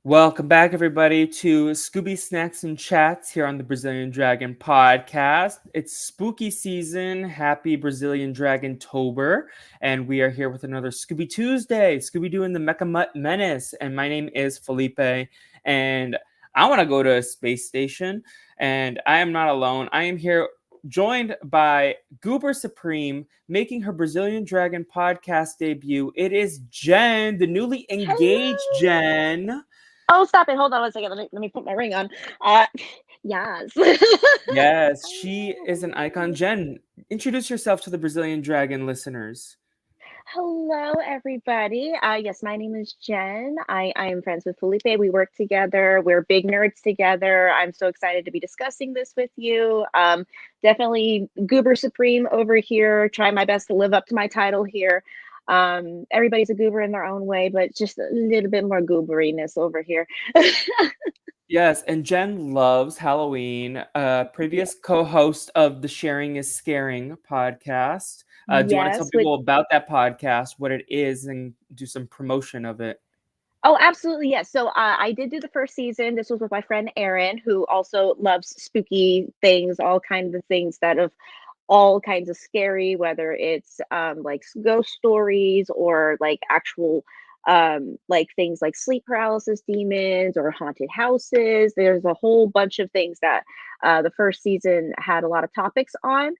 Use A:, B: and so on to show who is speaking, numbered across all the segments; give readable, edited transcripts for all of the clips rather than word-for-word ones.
A: Welcome back, everybody, to Scooby Snacks and Chats here on the Brazilian Dragon podcast. It's spooky season. Happy Brazilian Dragontober. And we are here with another Scooby Tuesday, Scooby-Doo and the Mecha Mutt Menace. And my name is Felipe. And I want to go to a space station. And I am not alone. I am here joined by Goober Supreme, making her Brazilian Dragon podcast debut. It is Jenn, the newly engaged
B: Hello.
A: Jenn.
B: Oh, stop it. Hold on 1 second. Let me put my ring on. Yes.
A: Yes, she is an icon. Jenn, introduce yourself to the Brazilian Dragon listeners.
B: Hello, everybody. Yes, my name is Jen. I am friends with Felipe. We work together. We're big nerds together. I'm so excited to be discussing this with you. Definitely Goober Supreme over here. Try my best to live up to my title here. Everybody's a goober in their own way, but just a little bit more gooberiness over here.
A: Yes, and Jenn loves Halloween.
B: Yeah.
A: Previous co-host of the Sharing is Scaring podcast. Do you want to tell
B: Yes, with
A: people about that podcast, what it is, and do some promotion of it?
B: Oh, absolutely, yes. So, I did do the first season. This was with my friend Erin, who also loves spooky things, all kinds of things that of all kinds of scary, whether it's like ghost stories or like actual like things like sleep paralysis demons or haunted houses. There's a whole bunch of things that the first season had a lot of topics on.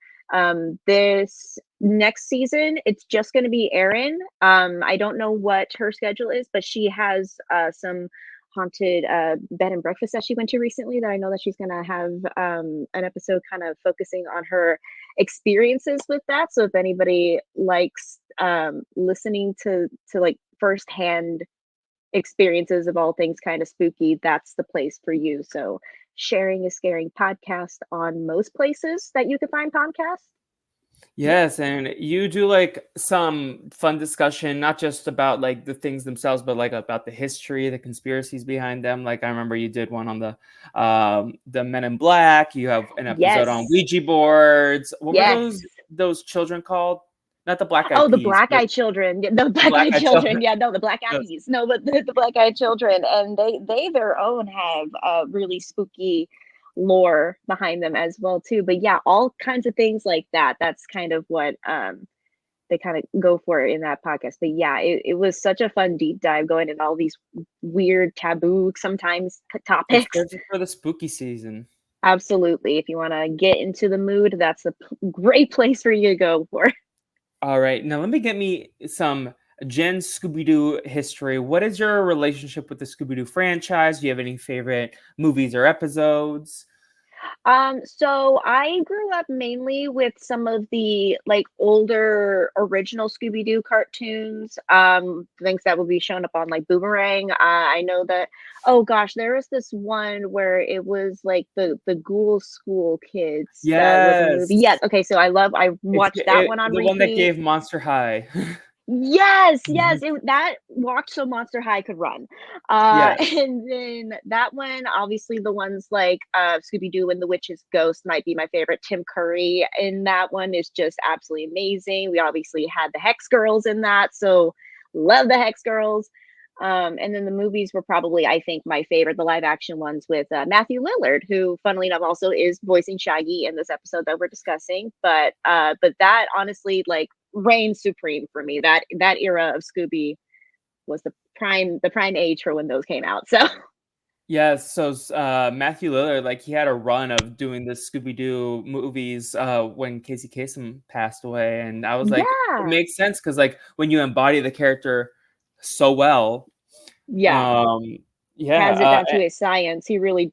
B: This next season, it's just going to be Erin. I don't know what her schedule is, but she has some haunted bed and breakfast that she went to recently that I know that she's going to have an episode kind of focusing on her experiences with that. So if anybody likes listening to like firsthand experiences of all things kind of spooky, that's the place for you. So Sharing is Scaring podcast on most places that you can find podcasts. Yeah.
A: Yes, and you do like some fun discussion, not just about like the things themselves, but like about the history, the conspiracies behind them. Like I remember you did one on the Men in Black. You have an episode on
B: Yes.
A: Ouija boards. What were
B: Yes.
A: those children called? Not the Black Eyed
B: Oh, the
A: Peas,
B: black
A: but
B: eyed children. Yeah, the
A: the
B: black
A: Black
B: eyed
A: Eyed
B: children.
A: Children.
B: Yeah, no, the black
A: Yes.
B: eyes. No, but the black eyed children, and they their own have really spooky lore behind them as well too. But yeah, all kinds of things like that. That's kind of what they kind of go for in that podcast. But yeah, it was such a fun deep dive going into all these weird taboo sometimes
A: It's
B: topics.
A: perfect for the spooky season.
B: Absolutely. If you want to get into the mood, that's a great place for you to go for.
A: All right, now let me get me some Jen Scooby-Doo history. What is your relationship with the Scooby-Doo franchise? Do you have any favorite movies or episodes?
B: So I grew up mainly with some of the like older original Scooby-Doo cartoons, things that would be shown up on like Boomerang. I know that, oh gosh, there was this one where it was like the Ghoul School Kids that was a movie.
A: Yes.
B: Yes, okay, so I watched that one on
A: The one that
B: repeat.
A: gave Monster High.
B: Yes, yes, that walked so Monster High could run.
A: Yes.
B: And then that one, obviously the ones like Scooby-Doo and the Witch's Ghost might be my favorite. Tim Curry in that one is just absolutely amazing. We obviously had the Hex Girls in that, so love the Hex Girls. And then the movies were probably, I think, my favorite, the live action ones with Matthew Lillard, who, funnily enough, also is voicing Shaggy in this episode that we're discussing. But that honestly, like, reigns supreme for me. That era of Scooby was the prime age for when those came out. So
A: Yes, so Matthew Lillard, like he had a run of doing the Scooby-Doo movies when Casey Kasem passed away, and I was like, it
B: yeah,
A: makes sense because like when you embody the character so well,
B: yeah,
A: um, yeah,
B: has it down to a science. He really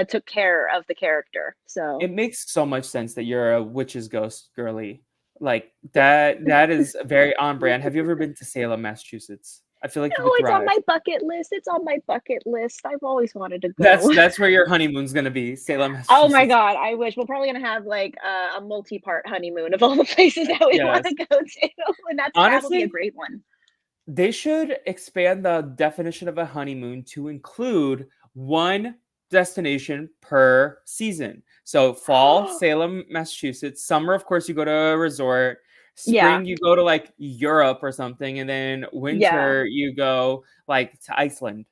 B: took care of the character. So
A: it makes so much sense that you're a witch's ghost girly. Like that is very on brand. Have you ever been to Salem, Massachusetts? I feel like you
B: no,
A: would
B: it's on
A: thrive.
B: my bucket list. It's on my bucket list. I've always wanted to
A: That's
B: go.
A: that's where your honeymoon's gonna be, Salem,
B: Oh my
A: Massachusetts.
B: god, I wish. We're probably gonna have like a multi-part honeymoon of all the places that we want
A: Yes.
B: to go to, and that'll be a
A: Honestly,
B: great one.
A: they should expand the definition of a honeymoon to include one destination per season. So fall, Salem, Massachusetts. Summer, of course, you go to a resort.
B: Yeah,
A: Spring, you go to like Europe or something, and then
B: yeah.
A: winter, you go like to Iceland.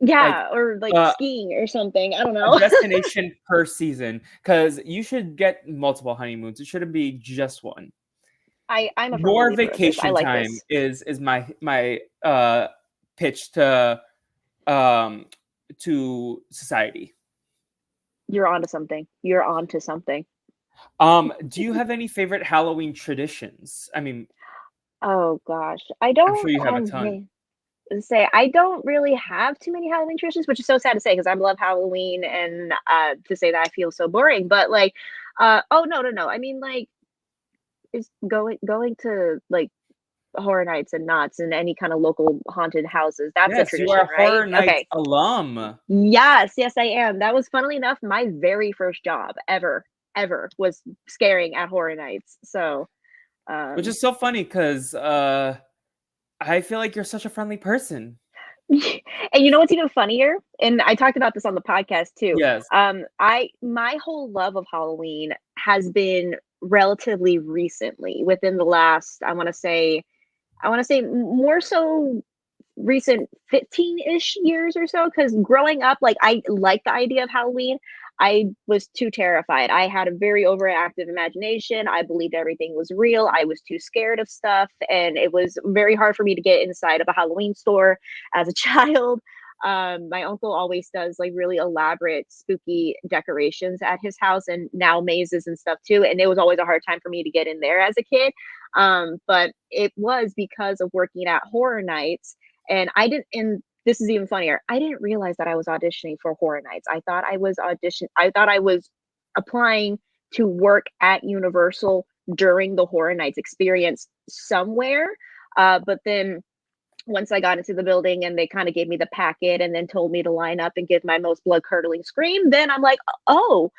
A: Like
B: Yeah, or like
A: uh,
B: skiing or something. I don't
A: a
B: know.
A: destination per season, because you should get multiple honeymoons. It shouldn't be just one.
B: I'm a firm
A: Your
B: believer of this. I
A: vacation
B: like
A: time
B: this.
A: is my pitch um to society.
B: You're onto something. You're onto something.
A: Do you have any favorite Halloween traditions? I mean,
B: Oh gosh.
A: I'm sure you have a ton.
B: Say I don't really have too many Halloween traditions, which is so sad to say because I love Halloween and to say that I feel so boring. But like oh no no no. I mean like is going to like horror nights and knots and any kind of local haunted houses. That's a
A: Yes, you are
B: tradition,
A: a
B: right?
A: Horror Nights
B: Okay.
A: alum,
B: Yes, yes, I am. That was funnily enough my very first job ever was scaring at horror nights. So
A: which
B: um
A: is so funny because I feel like you're such a friendly person.
B: and you know what's even funnier? And I talked about this on the podcast too.
A: Yes.
B: I my whole love of Halloween has been relatively recently, within the last, I want to say more so recent 15-ish years or so, because growing up, like, I like the idea of Halloween. I was too terrified. I had a very overactive imagination. I believed everything was real. I was too scared of stuff, and it was very hard for me to get inside of a Halloween store as a child. My uncle always does like really elaborate spooky decorations at his house, and now mazes and stuff too, and it was always a hard time for me to get in there as a kid. But it was because of working at horror nights, and I didn't, and this is even funnier. I didn't realize that I was auditioning for horror nights. I thought I was applying to work at Universal during the horror nights experience somewhere. But then once I got into the building and they kind of gave me the packet and then told me to line up and give my most blood curdling scream, then I'm like, oh,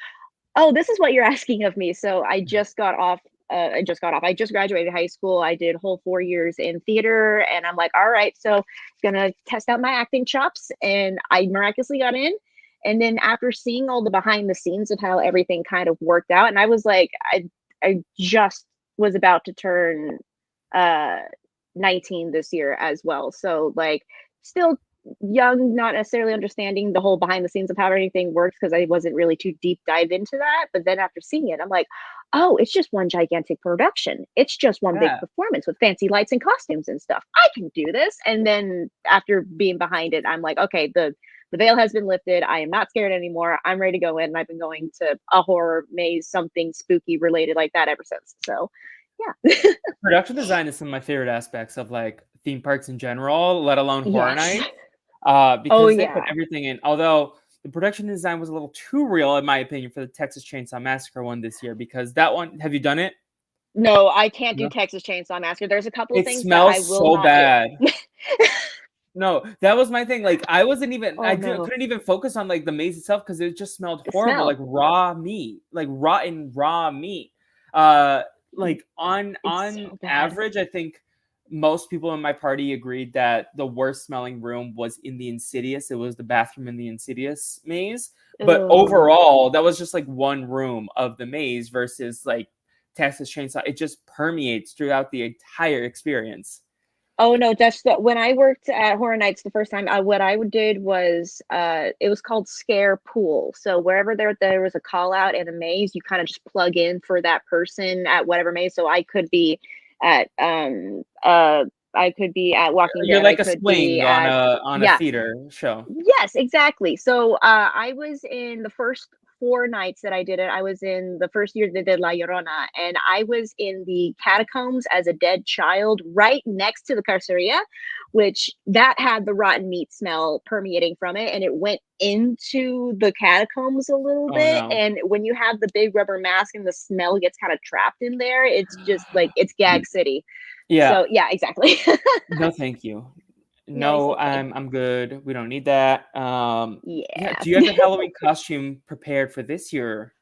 B: this is what you're asking of me. So I just got off. I just got off. I just graduated high school. I did whole 4 years in theater, and I'm like, all right, so gonna test out my acting chops, and I miraculously got in. And then after seeing all the behind the scenes of how everything kind of worked out, and I was like, I just was about to turn uh 19 this year as well. So like still young, not necessarily understanding the whole behind the scenes of how everything works because I wasn't really too deep dive into that. But then after seeing it, I'm like, oh, it's just one gigantic production. It's just one big
A: Yeah.
B: performance with fancy lights and costumes and stuff. I can do this. And then after being behind it, I'm like, okay, the veil has been lifted. I am not scared anymore. I'm ready to go in. And I've been going to a horror maze, something spooky related like that ever since. So yeah.
A: Production design is some of my favorite aspects of like theme parks in general, let alone horror
B: Yes.
A: nights,
B: Oh
A: because they put
B: yeah.
A: everything in. Although the production design was a little too real, in my opinion, for the Texas Chainsaw Massacre one this year, because that one, have you done it?
B: No, I can't do
A: No.
B: Texas Chainsaw Massacre. There's a couple of
A: It
B: things that I
A: smells
B: will
A: so
B: not do.
A: bad. No, that was my thing. Like, I wasn't even,
B: Oh no,
A: couldn't even focus on like the maze itself because it just smelled
B: the
A: horrible, like
B: smell.
A: raw meat, like rotten raw meat. Uh, like
B: It's
A: on
B: so bad.
A: average, I think most people in my party agreed that the worst smelling room was in the Insidious. It was the bathroom in the Insidious maze. But
B: Oh.
A: overall, that was just like one room of the maze versus like Texas Chainsaw. It just permeates throughout the entire experience.
B: Oh no, that's the when I worked at Horror Nights the first time, what I did was it was called Scare Pool. So wherever there was a call out in a maze, you kind of just plug in for that person at whatever maze. So at I could be at Walking
A: You're
B: Dead. I
A: like a
B: could be
A: swing
B: at
A: on a
B: yeah.
A: theater show.
B: Yes, exactly. So, I was in the first 4 nights that I did it. I was in the first year they did La Llorona, and I was in the catacombs as a dead child right next to the carceria, which that had the rotten meat smell permeating from it, and it went into the catacombs a little
A: Oh,
B: bit.
A: no.
B: And when you have the big rubber mask and the smell gets kind of trapped in there, it's just like it's gag city.
A: Yeah.
B: So, yeah, exactly.
A: No, thank you.
B: No, it's
A: No,
B: okay.
A: I'm good. We don't need that. Yeah,
B: Yeah.
A: do you have a Halloween costume prepared for this year?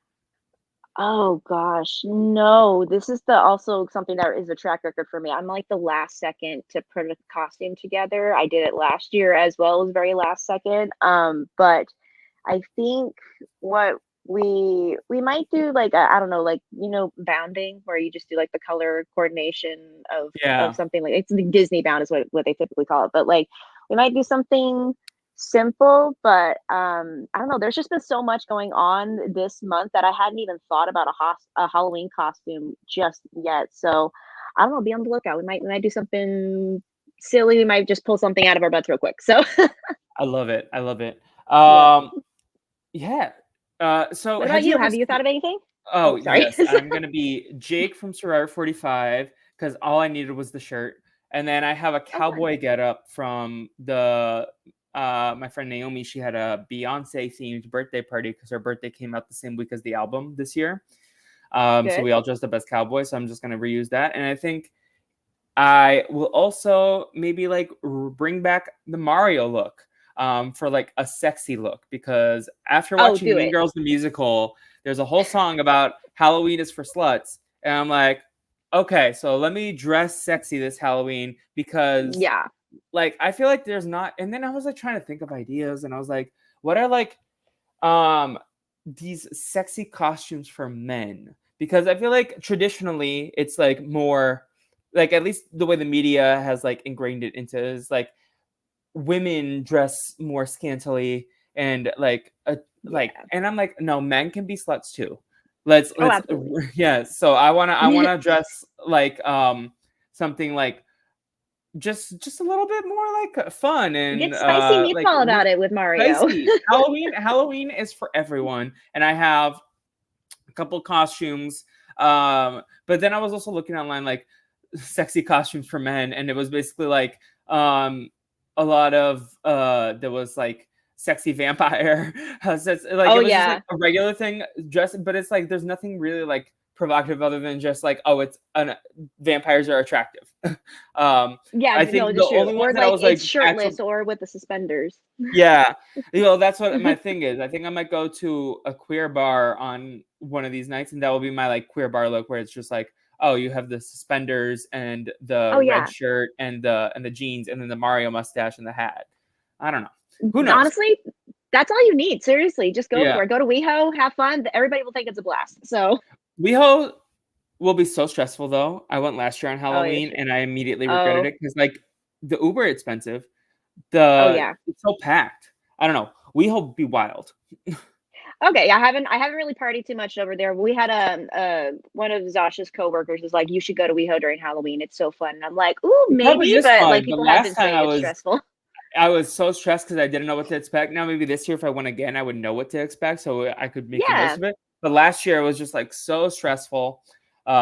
B: Oh gosh, no. This is the also something that is a track record for me. I'm like the last second to put a costume together. I did it last year as well as very last second. But I think what we might do like I don't know, like bounding where you just do like the color coordination of
A: Yeah.
B: something like it's the Disney bound is what they typically call it. But like we might do something simple, but I don't know. There's just been so much going on this month that I hadn't even thought about a Halloween costume just yet. So I don't know. Be on the lookout. We might do something silly. We might just pull something out of our butts real quick. So
A: I love it. I love it.
B: yeah.
A: Yeah. So
B: What
A: had
B: about
A: you
B: you?
A: ever
B: Have you thought of anything?
A: Oh,
B: Oh, sorry.
A: yes, I'm gonna be Jake from Survivor 45 because all I needed was the shirt, and then I have a
B: Oh, fun.
A: cowboy getup from the my friend Naomi. She had a Beyonce themed birthday party because her birthday came out the same week as the album this year. So
B: Good.
A: we all dressed up as cowboys. So I'm just gonna reuse that, and I think I will also maybe like bring back the Mario look for like a sexy look because after
B: Oh,
A: watching
B: do
A: Mean
B: it.
A: Girls the musical, there's a whole song about Halloween is for sluts, and I'm like, okay, so let me dress sexy this Halloween because
B: Yeah.
A: like I feel like there's not. And then I was like trying to think of ideas, and I was like, what are like um these sexy costumes for men? Because I feel like traditionally it's like more like at least the way the media has like ingrained it into is like women dress more scantily and like
B: Yeah.
A: and I'm like no, men can be sluts too.
B: Oh,
A: Let's
B: absolutely.
A: yeah, so I want to dress like something like just a little bit more like fun and
B: Get spicy
A: like
B: meatball about it with Mario.
A: spicy. Halloween is for everyone, and I have a couple costumes. But then I was also looking online like sexy costumes for men, and it was basically like a lot of there was like sexy vampire. So it's, like
B: Oh,
A: it was just like
B: yeah.
A: a regular thing dressed, but it's like there's nothing really like provocative other than just like vampires are attractive. um
B: Yeah,
A: I
B: no,
A: think the
B: just true.
A: only
B: Or
A: ones that I
B: like
A: was
B: it's
A: like actual
B: shirtless or with the suspenders.
A: yeah, that's what my thing is. I think I might go to a queer bar on one of these nights, and that will be my like queer bar look, where it's just like, oh, you have the suspenders and the
B: Oh,
A: red
B: yeah.
A: shirt and the jeans, and then the Mario mustache and the hat. I don't know. Who knows?
B: Honestly, that's all you need. Seriously, just go
A: Yeah,
B: for it. Go to WeHo, have fun. Everybody will think it's a blast. So,
A: WeHo will be so stressful though. I went last year on
B: oh, yeah,
A: Halloween,
B: sure.
A: and I immediately regretted
B: Oh,
A: it because like the Uber expensive,
B: oh,
A: the
B: yeah.
A: it's so packed. I don't know. WeHo will be wild.
B: Okay, yeah, I haven't really partied too much over there. We had one of Zasha's coworkers was like, "You should go to WeHo during Halloween. It's so fun." And I'm like, "Ooh,
A: Probably
B: maybe,"
A: is
B: but like
A: fun, but
B: people have
A: last
B: been
A: time
B: saying it's stressful.
A: I was so stressed because I didn't know what to expect. Now maybe this year if I went again, I would know what to expect, so I could make the most
B: Yeah.
A: of it. But last year it was just like so stressful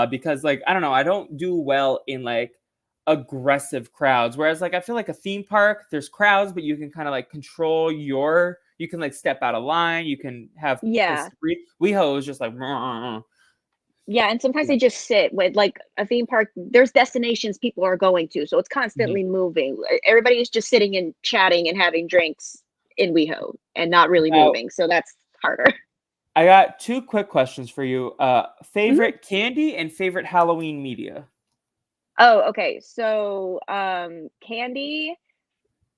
A: because like I don't know, I don't do well in like aggressive crowds. Whereas like I feel like a theme park, there's crowds, but you can kind of like control you can like step out of line, you can have places
B: Yeah.
A: to breathe. WeHo is just like
B: Yeah, and sometimes
A: yeah.
B: they just sit with like a theme park. There's destinations people are going to, so it's
A: Mhm.
B: constantly moving. Everybody is just sitting and chatting and having drinks in WeHo and not really
A: Now
B: moving. So that's harder.
A: I got two quick questions for you.
B: Mhm.
A: Favorite candy and favorite Halloween media.
B: Oh, okay. So, candy.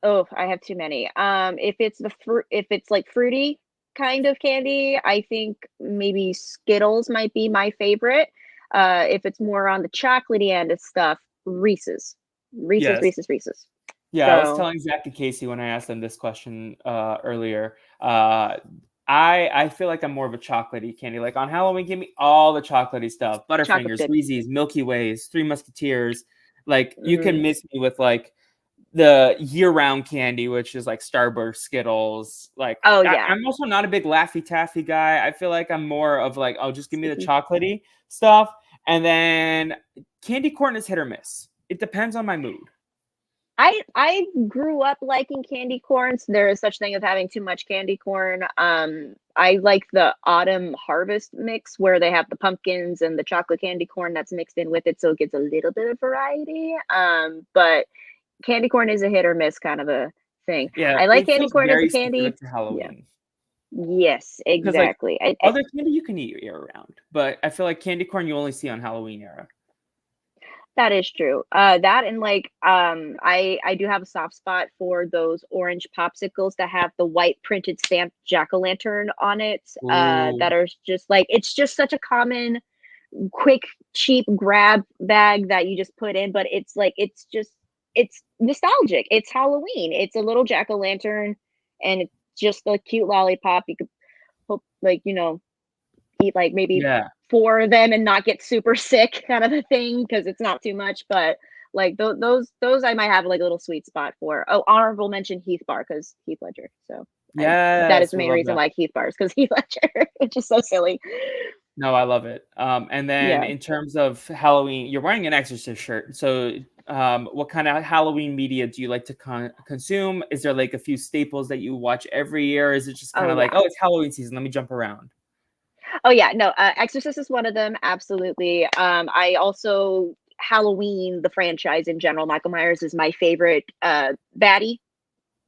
B: Oh, I have too many. If it's like fruity kind of candy, I think maybe Skittles might be my favorite. If it's more on the chocolatey end of stuff, Reese's. Reese's,
A: Yes.
B: Reese's, Reese's.
A: Yeah, I was
B: So,
A: telling Zach and Casey when I asked them this question earlier. I feel like I'm more of a chocolatey candy. Like on Halloween, give me all the chocolatey stuff:
B: chocolate's
A: Butterfingers,
B: good.
A: Reese's, Milky Ways, Three Musketeers. Like you
B: Mhm.
A: can miss me with like the year-round candy, which is like Starburst, Skittles. Like
B: Oh, yeah.
A: I'm also not a big Laffy Taffy guy. I feel like I'm more of like, oh, just give me the
B: Sticky.
A: chocolatey stuff, and then candy corn is hit or miss. It depends on my mood.
B: I grew up liking candy corns. There is such thing as having too much candy corn. I like the autumn harvest mix where they have the pumpkins and the chocolate candy corn that's mixed in with it, so it gets a little bit of variety. But candy corn is a hit or miss kind of a thing.
A: Yeah,
B: I like
A: it
B: candy
A: feels
B: corn as a
A: very
B: candy.
A: specific to
B: Yeah.
A: Halloween.
B: Yes,
A: Because like
B: exactly.
A: other candy you can eat year round, but I feel like candy corn you only see on Halloween era.
B: That is true. That and like, I do have a soft spot for those orange popsicles that have the white printed stamped jack-o'-lantern on it.
A: Ooh,
B: That are just like it's just such a common, quick, cheap grab bag that you just put in, but it's like it's nostalgic. It's Halloween. It's a little jack-o'-lantern and it's just a cute lollipop. You could hope, like, eat like maybe
A: Yeah.
B: 4 of them and not get super sick, kind of a thing, because it's not too much. But like those I might have like a little sweet spot for. Oh, honorable mention Heath Bar, because Heath Ledger. So that is
A: Yes,
B: the
A: we
B: main
A: love
B: reason
A: that.
B: why Heath Bar is because Heath Ledger, which is so silly.
A: No, I love it. And then
B: Yeah.
A: in terms of Halloween, you're wearing an Exorcist shirt. So, what kind of Halloween media do you like to consume? Is there like a few staples that you watch every year? Is it just
B: Oh
A: kind of like,
B: yeah.
A: oh, it's Halloween season, let me jump around?
B: Oh yeah. No, Exorcist is one of them. Absolutely. I also Halloween, the franchise in general. Michael Myers is my favorite baddie.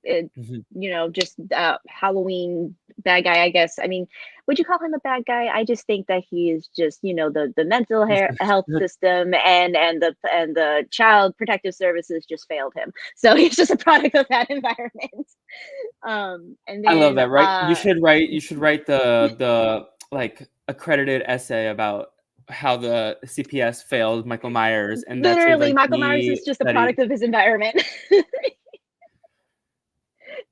B: It,
A: Mhm.
B: just Halloween bad guy, I guess. I mean, would you call him a bad guy? I just think that he is just, the mental health system and the child protective services just failed him. So he's just a product of that environment. And
A: I love
B: then
A: that, right? You should write the like accredited essay about how the CPS failed Michael Myers, and that should
B: literally
A: like
B: Michael Myers
A: be
B: is just a
A: studied.
B: product of his environment.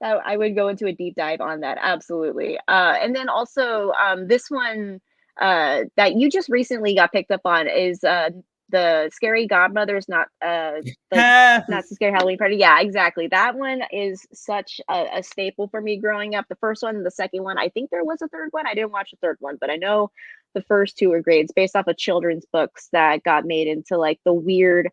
B: I would go into a deep dive on that, absolutely. And then also, this one that you just recently got picked up on is the Scary Godmother's not like not
A: Yes.
B: so scary Halloween party. Yeah, exactly. That one is such a staple for me growing up. The first one, the second one. I think there was a third one. I didn't watch the third one, but I know the first two were great. It's based off of children's books that got made into like the weird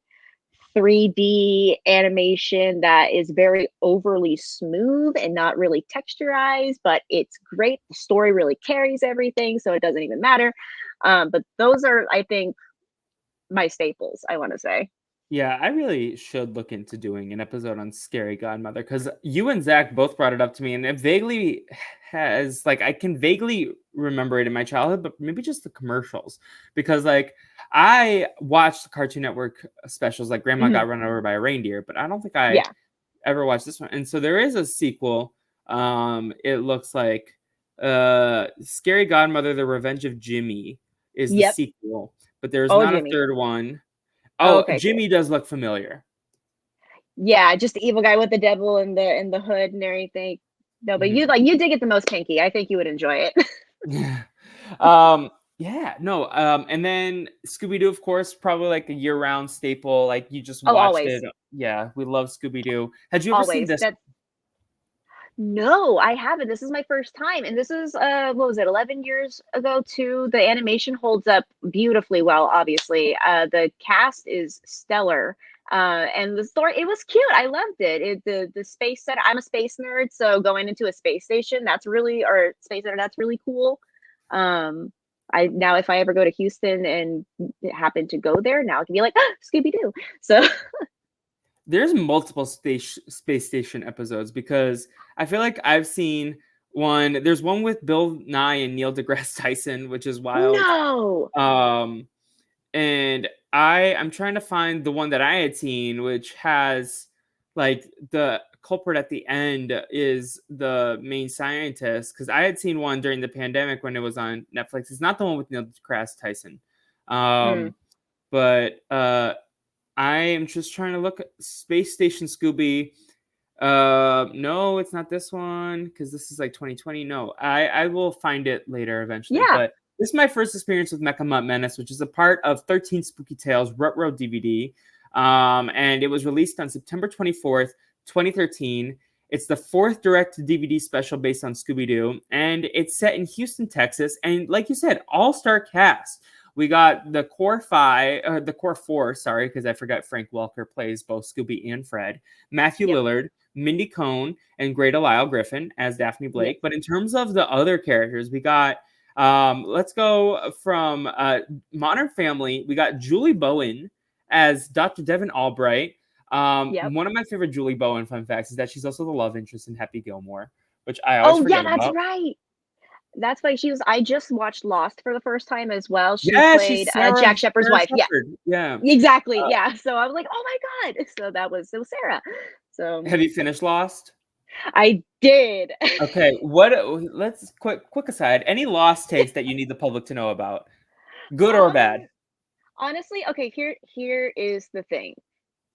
B: 3D animation that is very overly smooth and not really texturized, but it's great. The story really carries everything, so it doesn't even matter. But those are, I think, my staples, I want to say.
A: Yeah, I really should look into doing an episode on Scary Godmother because you and Zach both brought it up to me, and it vaguely has like I can vaguely remember it in my childhood, but maybe just the commercials because like I watched the Cartoon Network specials like Grandma
B: Mhm.
A: Got Run Over by a Reindeer, but I don't think I
B: Yeah.
A: ever watched this one. And so there is a sequel. It looks like Scary Godmother: The Revenge of Jimmy is the
B: Yep.
A: sequel, but there's
B: Oh,
A: not a
B: Jimmy.
A: third one.
B: Oh,
A: Oh,
B: okay, cool.
A: Jimmy does look familiar.
B: Yeah, just the evil guy with the devil and the hood and everything. No, but
A: Mhm.
B: you dig it the most, Pinky. I think you would enjoy it.
A: Yeah, no, and then Scooby-Doo, of course, probably like a year-round staple, like, you just
B: Oh,
A: watched it.
B: always,
A: Yeah, we love Scooby-Doo. Had you ever seen
B: always.
A: this?
B: That's No, I haven't. This is my first time, and this is, what was it, 11 years ago too? The animation holds up beautifully well, obviously. The cast is stellar, and the story, it was cute. I loved it. The space set. I'm a space nerd, so going into a space station, that's really or space center, that's really cool. Um, I now if I ever go to Houston and happen to go there, now I can be like, Scooby Doo. So
A: There's multiple space station episodes because I feel like I've seen one there's one with Bill Nye and Neil deGrasse Tyson, which is wild.
B: no.
A: Um And I'm trying to find the one that I had seen, which has like the culprit at the end is the main scientist. Because I had seen one during the pandemic when it was on Netflix. It's not the one with Neil deGrasse Tyson,
B: Mm,
A: but I am just trying to look at Space Station Scooby. No, it's not this one because this is like 2020. No, I will find it later eventually.
B: yeah.
A: But this is my first experience with Mecha Mutt Menace, which is a part of 13 Spooky Tales Rut-Row DVD. And it was released on September 24th, 2013. It's the fourth direct DVD special based on Scooby Doo, and it's set in Houston, Texas. And like you said, all-star cast. We got the core five, or the core four, sorry, because I forgot Frank Welker plays both Scooby and Fred. Matthew
B: Yep.
A: Lillard, Mindy Cohn, and Greta Lyle Griffin as Daphne
B: Yep.
A: Blake. But in terms of the other characters, we got let's go from Modern Family. We got Julie Bowen as Dr. Devon Albright.
B: Yep.
A: One of my favorite Julie Bowen fun facts is that she's also the love interest in Happy Gilmore, which I always
B: Oh, yeah,
A: forget
B: that's
A: about.
B: right. That's why she was I just watched Lost for the first time as well. She
A: Yeah,
B: played,
A: she's Sarah
B: Jack Shepherd's
A: Sarah
B: wife. Yeah,
A: Shepherd. Yeah.
B: exactly, yeah. So I was like, "Oh my god." So it was Sarah. So
A: Have you finished Lost?
B: I did.
A: Okay, what let's quick aside. Any lost takes that you need the public to know about, good or bad?
B: Um, Honestly, okay, here is the thing.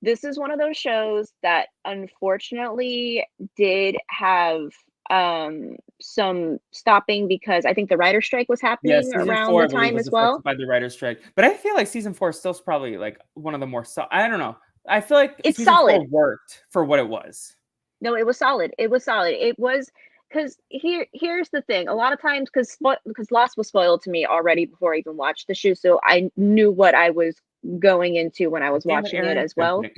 B: This is one of those shows that unfortunately did have some stopping because I think the writer strike was
A: Yeah,
B: happening
A: season
B: around
A: 4,
B: the
A: I believe,
B: time
A: was
B: as well.
A: affected by the writer's strike. But I feel like season 4 still is probably like one of the more I don't know. I feel like
B: It's
A: season 4
B: solid.
A: worked for what it was.
B: No, it was solid. It was solid. It was because here's the thing. A lot of times, because Lost was spoiled to me already before I even watched the show, so I knew what I was going into when I was
A: Damn it,
B: watching it
A: Aaron.
B: as
A: No, I'm
B: well.
A: kidding.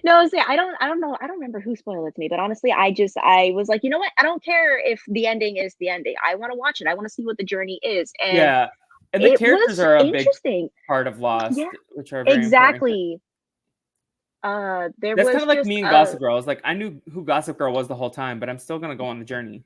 B: No, see, I don't know. I don't remember who spoiled it to me, but honestly, I was like, you know what? I don't care if the ending is the ending. I want to watch it. I want to see what the journey is, and
A: Yeah, and the
B: it
A: characters
B: was
A: are a big
B: interesting.
A: part of
B: Yeah,
A: Lost, which are very important.
B: exactly. There
A: That's kinda
B: was
A: like
B: just
A: me and Gossip Girl. It's like, I knew who Gossip Girl was the whole time, but I'm still gonna go on the journey.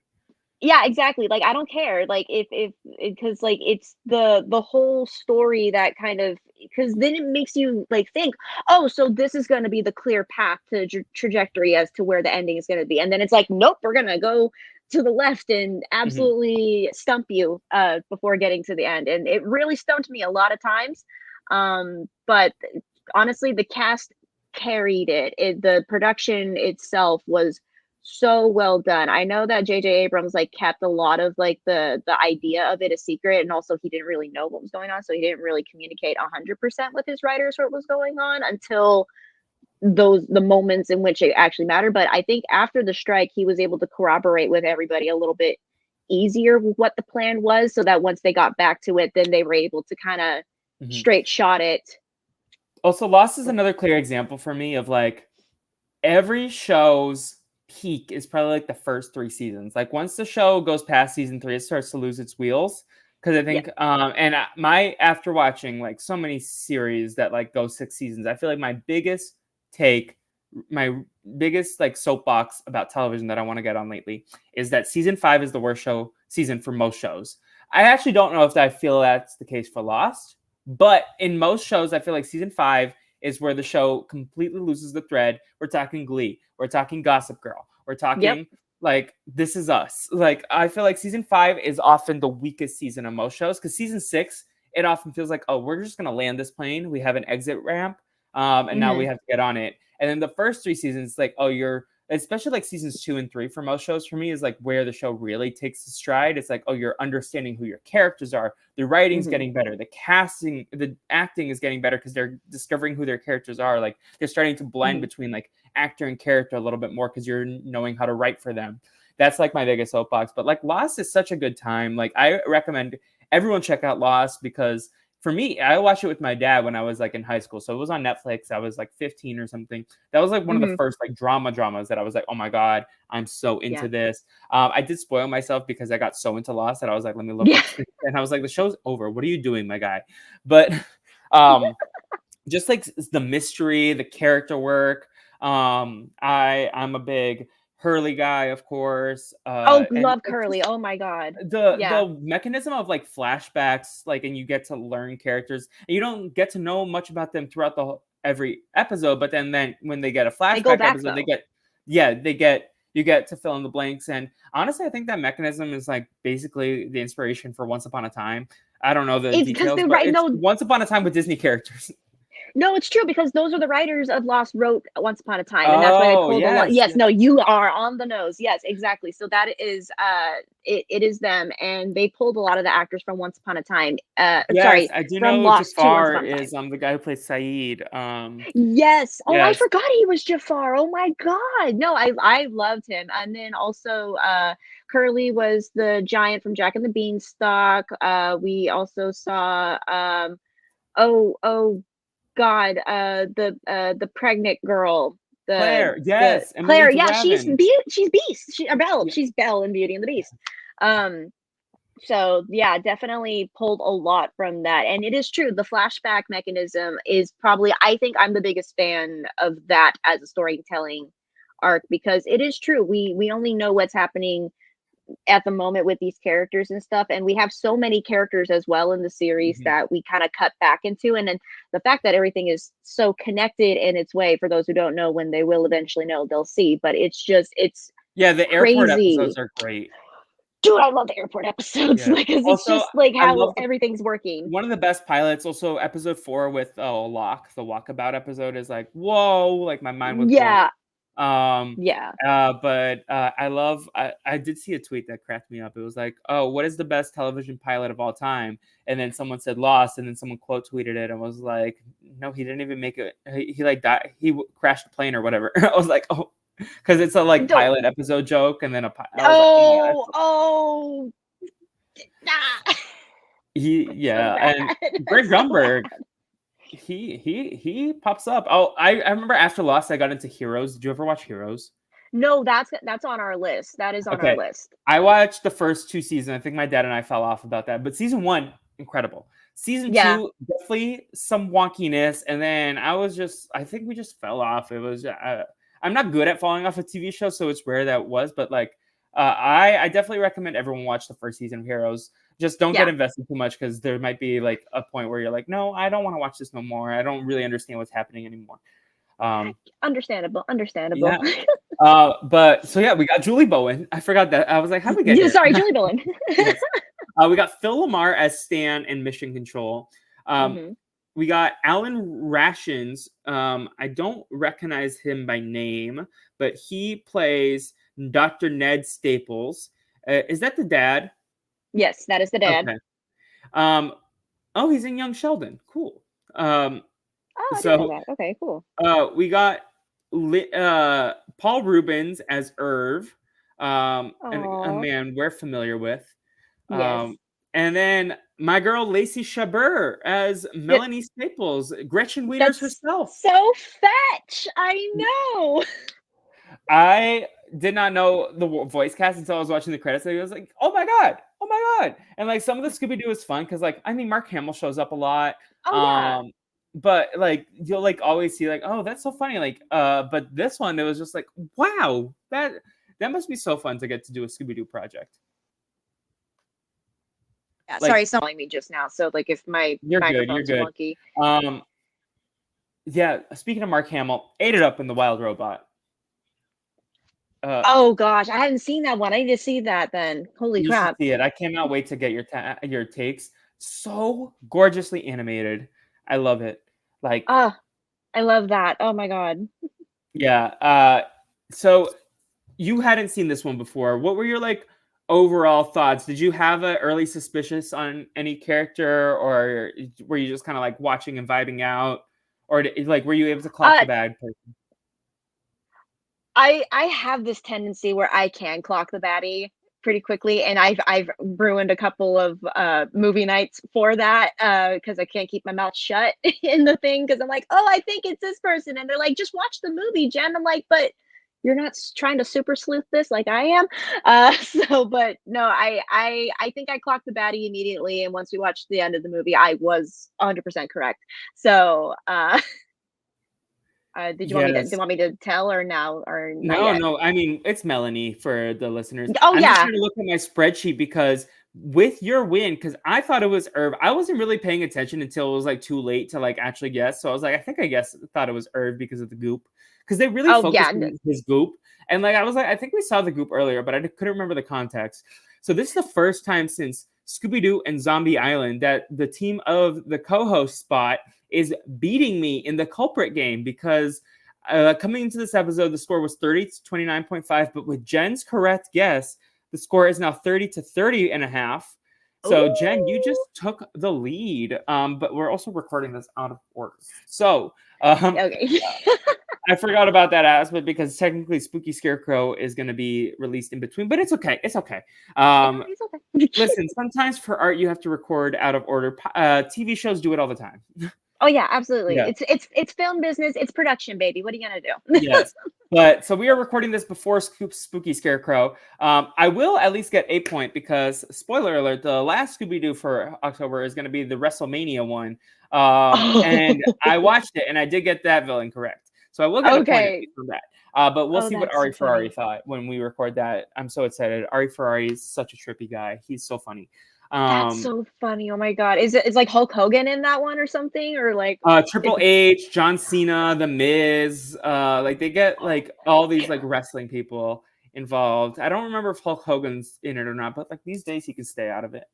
B: yeah, exactly. Like I don't care. Like if because like it's the whole story that kind of because then it makes you like think, oh, so this is going to be the clear path to trajectory as to where the ending is going to be, and then it's like, nope, we're gonna go to the left and
A: Mhm.
B: absolutely stump you before getting to the end, and it really stumped me a lot of times. But honestly, the cast carried it. The production itself was so well done. I know that JJ Abrams like kept a lot of like the idea of it a secret, and also he didn't really know what was going on, so he didn't really communicate 100% with his writers what was going on until the moments in which it actually mattered. But I think after the strike, he was able to corroborate with everybody a little bit easier what the plan was, so that once they got back to it, then they were able to kind of
A: Mhm.
B: straight shot it.
A: Also, Lost is another clear example for me of, like, every show's peak is probably, like, the first 3 seasons. Like, once the show goes past season 3, it starts to lose its wheels. Because I
B: Yeah.
A: think, and my after watching, like, so many series that, like, go 6 seasons, I feel like take my biggest, like, soapbox about television that I wanna get on lately is that season 5 is the worst season for most shows. I actually don't know if I feel that's the case for Lost, but in most shows, I feel like season 5 is where the show completely loses the thread. We're talking Glee. We're talking Gossip Girl. We're
B: Yep.
A: talking like This Is Us. Like I feel like season 5 is often the weakest season of most shows because season 6 it often feels like, oh, we're just gonna land this plane. We have an exit ramp, and now we
B: Hmm.
A: have to get on it. And then the first 3 seasons, like, oh, you're especially like seasons 2 and 3 for most shows for me is like where the show really takes the stride. It's like, oh, you're understanding who your characters are, the writing's
B: Hmm.
A: getting better, the casting, the acting is getting better because they're discovering who their characters are. Like they're starting to blend
B: Hmm.
A: between like actor and character a little bit more because you're knowing how to write for them. That's like my biggest soapbox. But like Lost is such a good time. Like I recommend everyone check out Lost because for me, I watched it with my dad when I was like in high school. So it was on Netflix. I was like 15 or something. That was like one of the
B: Hmm.
A: first like dramas that I was like, oh my God, I'm so into
B: Yeah.
A: this. I did spoil myself because I got so into Lost that I was like, let me look
B: Yeah.
A: up. And I was like, the show's over. What are you doing, my guy? But um, just like the mystery, the character work. I'm a big Hurley guy, of course.
B: Oh,
A: And
B: love
A: it's
B: Curly.
A: just
B: Oh my god. Yeah.
A: the mechanism of like flashbacks, like, and you get to learn characters, and you don't get to know much about them throughout every episode, but then when they get a
B: They go
A: flashback
B: back
A: episode,
B: though.
A: they get you get to fill in the blanks. And honestly, I think that mechanism is like basically the inspiration for Once Upon a Time. I don't know the
B: It's because
A: details,
B: they
A: but
B: write
A: it's
B: no,
A: Once Upon a Time with Disney characters.
B: no, it's true because those are the writers of Lost wrote Once Upon a Time, and that's why they
A: Oh
B: pulled a lot.
A: yes,
B: Yes,
A: yes,
B: no, you are on the nose. Yes, exactly. So that is it is them, and they pulled a lot of the actors from Once Upon a Time.
A: yes.
B: Sorry,
A: I do
B: from
A: know
B: Lost to Once
A: Jafar
B: Upon a Time.
A: is the guy who plays Saeed.
B: Yes. Oh, I
A: Yes,
B: forgot he was Jafar. Oh my god. No, I loved him. And then also Curly was the giant from Jack and the Beanstalk. We also saw oh god, the pregnant girl.
A: Claire.
B: The
A: Yes, Emily
B: Claire, yeah, she's
A: Dravin.
B: she's Beast. Belle.
A: Yeah.
B: She's Belle in Beauty and the Beast. Um so yeah, definitely pulled a lot from that. And it is true, the flashback mechanism is probably I think I'm the biggest fan of that as a storytelling arc because it is true. We only know what's happening at the moment with these characters and stuff, and we have so many characters as well in the series
A: Mhm.
B: that we kind of cut back into, and then the fact that everything is so connected in its way, for those who don't know, when they will eventually know, they'll see, but it's
A: Yeah, the airport episodes
B: crazy.
A: are great.
B: Dude, I love the airport episodes
A: Yeah.
B: because it's
A: Also,
B: just like
A: I
B: how
A: love
B: everything's working.
A: one of the best pilots, also episode 4 with Locke, the walkabout episode is like, whoa, like my mind was blown.
B: Yeah, Yeah.
A: But I did see a tweet that cracked me up. It was like, oh, what is the best television pilot of all time? And then someone said Lost, and then someone quote tweeted it and was like, no, he didn't even make it. He like died. Crashed a plane or whatever. I was like, oh, because it's a like
B: Don't.
A: pilot episode joke, and then I was like,
B: Oh, oh. Ah. So
A: And
B: bad.
A: Greg
B: So
A: Grunberg,
B: bad.
A: he pops up. Oh, I remember after Lost, I got into Heroes. Did you ever watch Heroes?
B: No, that's on our list. That is on our
A: Okay.
B: list.
A: I watched the first 2 seasons. I think my dad and I fell off about that. But season 1, incredible. Season
B: Yeah.
A: 2, definitely some wonkiness. And then I think we just fell off. It was, I'm not good at falling off a TV show, so it's rare that it was. But like, I definitely recommend everyone watch the first season of Heroes. Just don't get invested too much because there might be like a point where you're like, no, I don't want to watch this no more. I don't really understand what's happening anymore.
B: Understandable.
A: Yeah. But so yeah, we got Julie Bowen. I forgot that. I was like, how did we get
B: Yeah,
A: here?
B: sorry, Julie Bowen.
A: Yes. We got Phil Lamar as Stan in Mission Control. We got Alan Rations. I don't recognize him by name, but he plays Dr. Ned Staples. Is that the dad?
B: Yes, that is the dad.
A: Okay. Oh, he's in Young Sheldon. Cool.
B: Oh, I didn't know that. Okay, cool.
A: We got Paul Rubens as Irv, and a man we're familiar with.
B: Yes.
A: And then my girl Lacey Chabert as Melanie Staples, Gretchen Wieners herself.
B: So fetch! I know.
A: I did not know the voice cast until I was watching the credits. I was like, oh my god! And like some of the Scooby-Doo is fun because like I mean Mark Hamill shows up a lot.
B: Oh yeah.
A: But like you'll like always see like, oh, that's so funny. Like but this one it was just like, wow, that must be so fun to get to do a Scooby-Doo project.
B: Yeah, like, sorry, someone me just now. So like if my microphone's funky.
A: Yeah, speaking of Mark Hamill, ate it up in The Wild Robot.
B: Oh gosh, I hadn't seen that one. I need to see that then. Holy crap.
A: You should see it. I cannot wait to get your takes. So gorgeously animated. I love it. Like,
B: I love that. Oh my god.
A: Yeah. So you hadn't seen this one before. What were your like overall thoughts? Did you have an early suspicious on any character, or were you just kind of like watching and vibing out, or like were you able to clock the bad person?
B: I have this tendency where I can clock the baddie pretty quickly, and I've ruined a couple of movie nights for that because I can't keep my mouth shut in the thing because I'm like, oh, I think it's this person, and they're like, just watch the movie, Jen. I'm like, but you're not trying to super sleuth this like I am. But no, I think I clocked the baddie immediately, and once we watched the end of the movie, I was 100% correct. So. Did you want me to tell or now or not
A: No. I mean, it's Melanie for the listeners.
B: Oh,
A: I'm
B: yeah.
A: just trying to look at my spreadsheet because with your win, because I thought it was Irv. I wasn't really paying attention until it was like too late to like actually guess. So I was like, I think I thought it was Irv because of the goop. Because they really focused on his goop. And like I was like, I think we saw the goop earlier, but I couldn't remember the context. So this is the first time since Scooby-Doo and Zombie Island that the team of the co-host spot is beating me in the culprit game because coming into this episode, the score was 30 to 29.5, but with Jen's correct guess, the score is now 30 to 30 and a half. So ooh. Jen, you just took the lead, but we're also recording this out of order. So
B: okay.
A: I forgot about that aspect because technically Spooky Scarecrow is going to be released in between, but it's okay. It's okay.
B: It's okay.
A: Listen, sometimes for art, you have to record out of order. TV shows do it all the time.
B: Oh yeah, absolutely. Yeah. It's film business. It's production, baby. What are you gonna do?
A: Yes, but so we are recording this before Spooky Scarecrow. I will at least get a point because spoiler alert: the last Scooby-Doo for October is going to be the WrestleMania one, and I watched it and I did get that villain correct. So I will get a point from that. But we'll see what Ari Ferrari thought when we record that. I'm so excited. Ari Ferrari is such a trippy guy. He's so funny.
B: That's so funny. Oh my god. It's like Hulk Hogan in that one or something? Or like
A: Triple H, John Cena, The Miz, like they get like all these like wrestling people involved. I don't remember if Hulk Hogan's in it or not, but like these days he can stay out of it.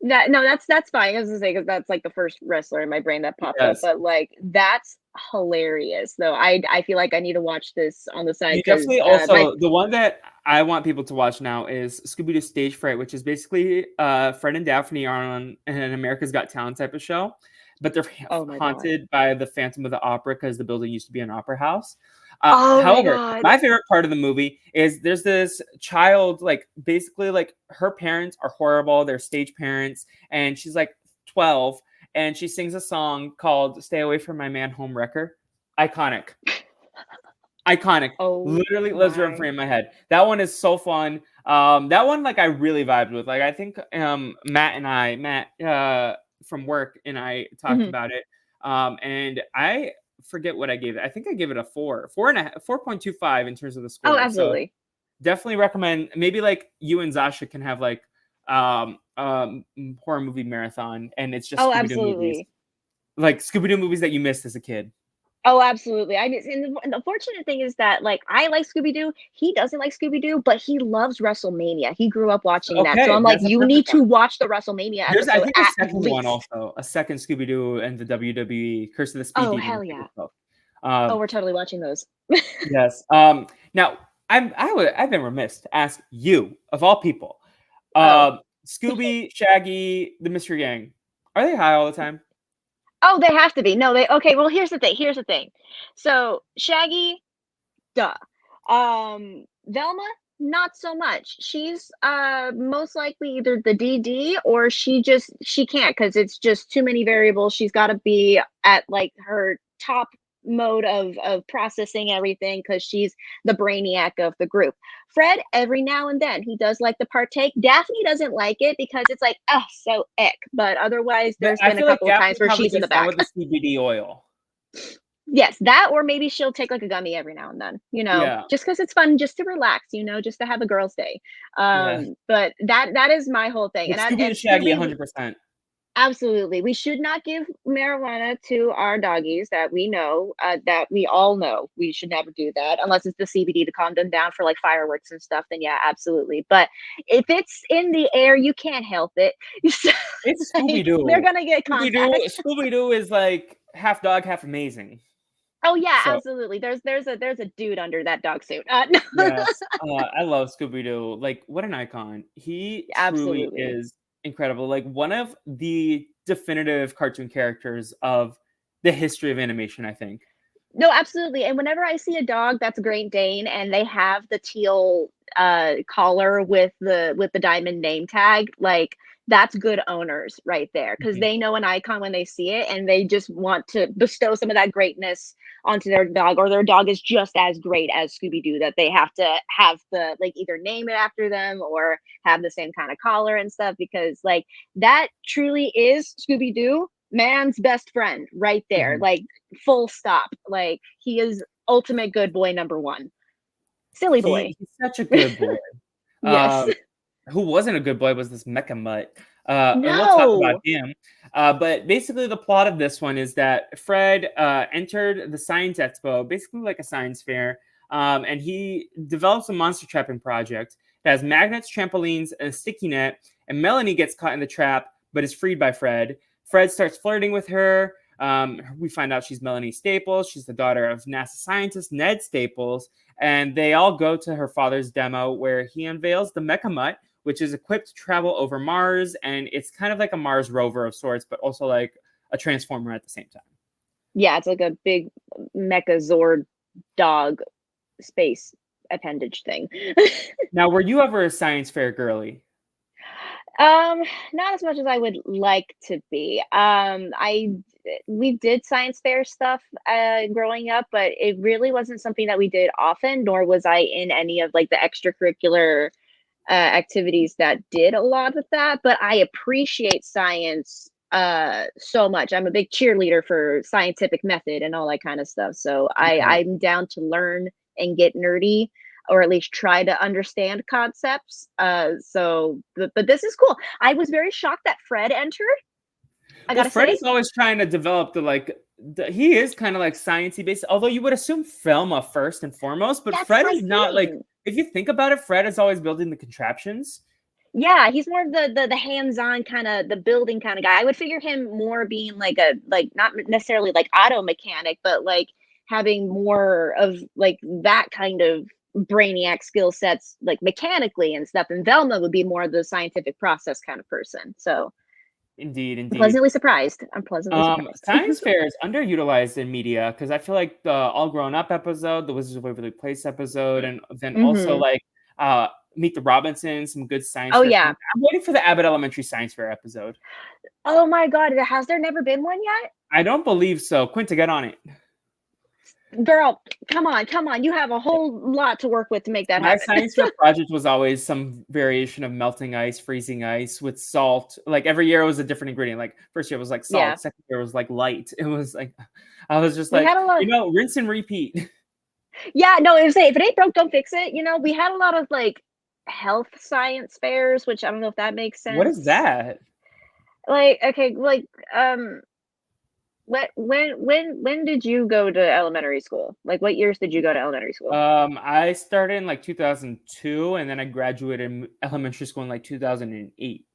B: that's fine. I was gonna say because that's like the first wrestler in my brain that popped up,
A: Yes.
B: but like that's hilarious. Though I feel like I need to watch this on the side
A: You
B: because
A: definitely
B: my
A: also the one that I want people to watch now is Scooby-Doo Stage Fright, which is basically Fred and Daphne are on an America's Got Talent type of show, but they're
B: oh my god,
A: haunted by the Phantom of the Opera because the building used to be an opera house.
B: oh my
A: However,
B: god,
A: my favorite part of the movie is there's this child, like basically like her parents are horrible, they're stage parents, and she's like 12, and she sings a song called "Stay Away from My Man Home Wrecker." Iconic. Iconic.
B: oh
A: Literally lives rent
B: my,
A: free in my head. That one is so fun. That one, like, I really vibed with. Like, I think Matt from work and I talked
B: mhm.
A: about it. And I forget what I gave it. I think I gave it a 4.25 in terms of the
B: Oh,
A: score. So
B: absolutely.
A: definitely recommend. Maybe like you and Zasha can have like horror movie marathon, and it's just
B: Oh,
A: Scooby Doo movies,
B: absolutely.
A: like Scooby Doo movies that you missed as a kid.
B: Oh, absolutely. I mean, and the fortunate thing is that, like, I like Scooby Doo. He doesn't like Scooby Doo, but he loves WrestleMania. He grew up watching that. So
A: Okay,
B: I'm like,
A: that's a
B: you
A: perfect
B: need
A: one.
B: to watch the WrestleMania
A: There's, I
B: episode
A: think, a
B: at
A: second one
B: least.
A: also, a second Scooby-Doo and the WWE Curse of the Speed
B: Oh,
A: Demon.
B: hell
A: I think
B: yeah.
A: it's called.
B: Oh,
A: Um,
B: we're totally watching those.
A: yes. Now I've been remiss to ask you, of all people,
B: Oh.
A: Scooby, Shaggy, the Mystery Gang, are they high all the time?
B: Oh, they have to be. No, they okay, well, here's the thing. So, Shaggy, duh. Velma, not so much. She's, most likely either the DD or she can't because it's just too many variables. She's gotta be at, like, her top mode of processing everything because she's the brainiac of the group. Fred, every now and then, he does like to partake. Daphne doesn't like it because it's like, "Ugh, so ick," but otherwise,
A: But
B: there's
A: I
B: been a
A: feel like
B: couple of
A: Daphne
B: times where
A: probably
B: she's in the
A: gets down
B: back.
A: with the CBD oil.
B: Yes, that or maybe she'll take, like, a gummy every now and then,
A: Yeah,
B: just because it's fun, just to relax, just to have a girl's day.
A: yeah.
B: But that is my whole thing,
A: But
B: and I
A: Scooby
B: and
A: and Shaggy,
B: Scooby
A: 100%.
B: absolutely, we should not give marijuana to our doggies that we all know we should never do that unless it's the CBD to calm them down for, like, fireworks and stuff, then yeah, absolutely, but if it's in the air, you can't help it. So,
A: It's
B: like, they're
A: Scooby-Doo.
B: gonna get
A: Scooby-Doo
B: contact.
A: Scooby-Doo is like half dog, half amazing.
B: Oh, yeah,
A: So
B: absolutely, there's a dude under that dog suit, no.
A: yes, I love Scooby-Doo, like, what an icon. He truly
B: Absolutely.
A: is incredible, like, one of the definitive cartoon characters of the history of animation, I think.
B: No, absolutely, and whenever I see a dog that's a Great Dane and they have the teal, collar with the diamond name tag, like, that's good owners right there because
A: Mhm.
B: they know an icon when they see it, and they just want to bestow some of that greatness onto their dog, or their dog is just as great as Scooby-Doo that they have to have the like, either name it after them or have the same kinda collar and stuff because, like, that truly is Scooby-Doo, man's best friend right there,
A: Mhm.
B: like, full stop. Like he is ultimate good boy number one. Silly boy.
A: He's such a good boy.
B: Yes.
A: Um, who wasn't a good boy was this Mecha Mutt, and we'll talk about
B: No.
A: him. But basically, the plot of this one is that Fred entered the Science Expo, basically like a science fair, and he develops a monster trapping project that has magnets, trampolines, and a sticky net. And Melanie gets caught in the trap, but is freed by Fred. Fred starts flirting with her. We find out she's Melanie Staples. She's the daughter of NASA scientist Ned Staples, and they all go to her father's demo where he unveils the Mecha Mutt, which is equipped to travel over Mars, and it's kind of like a Mars rover of sorts, but also like a transformer at the same time.
B: Yeah, it's like a big mecha Zord dog space appendage thing.
A: Now, were you ever a science fair girly?
B: Um, not as much as I would like to be. We did science fair stuff growing up, but it really wasn't something that we did often, nor was I in any of like the extracurricular activities that did a lot of that. But I appreciate science so much. I'm a big cheerleader for scientific method and all that kind of stuff. So
A: Yeah.
B: I'm down to learn and get nerdy or at least try to understand concepts. But this is cool. I was very shocked that Fred entered. I
A: Well,
B: gotta
A: Fred
B: say,
A: is always trying to develop he is kind of like sciencey based, although you would assume Velma first and foremost, but
B: that's
A: Fred
B: my
A: is not like,
B: thing.
A: if you think about it, Fred is always building the contraptions.
B: Yeah, he's more of the hands-on kinda the building kinda guy. I would figure him more being like a like, not necessarily like auto mechanic, but, like, having more of, like, that kind of brainiac skill sets, like, mechanically and stuff, and Velma would be more the scientific process kind of person, so
A: Indeed,
B: I'm
A: indeed.
B: pleasantly surprised. I'm pleasantly surprised.
A: Science fair is underutilized in media because I feel like the All Grown Up episode, the Wizards of Waverly Place episode, and then also
B: Mhm.
A: like Meet the Robinsons, some good science
B: Oh,
A: fair
B: yeah.
A: things. I'm waiting for the Abbott Elementary Science Fair episode.
B: Oh my god, has there never been one yet?
A: I don't believe so. Quinta, get on it.
B: Girl, come on, you have a whole lot to work with to make that
A: My
B: happen.
A: science fair project was always some variation of melting ice, freezing ice with salt. Like every year it was a different ingredient. Like first year was like
B: Yeah.
A: salt, second year was like light. It was like I was just
B: We
A: like,
B: had a lot.
A: rinse and repeat.
B: Yeah, no, it was if it ain't broke, don't fix it. We had a lot of like health science fairs, which I don't know if that makes
A: What is
B: sense.
A: that?
B: Like, okay, like when did you go to elementary school? Like what years did you go to elementary school?
A: I started in like 2002 and then I graduated elementary school in like 2008.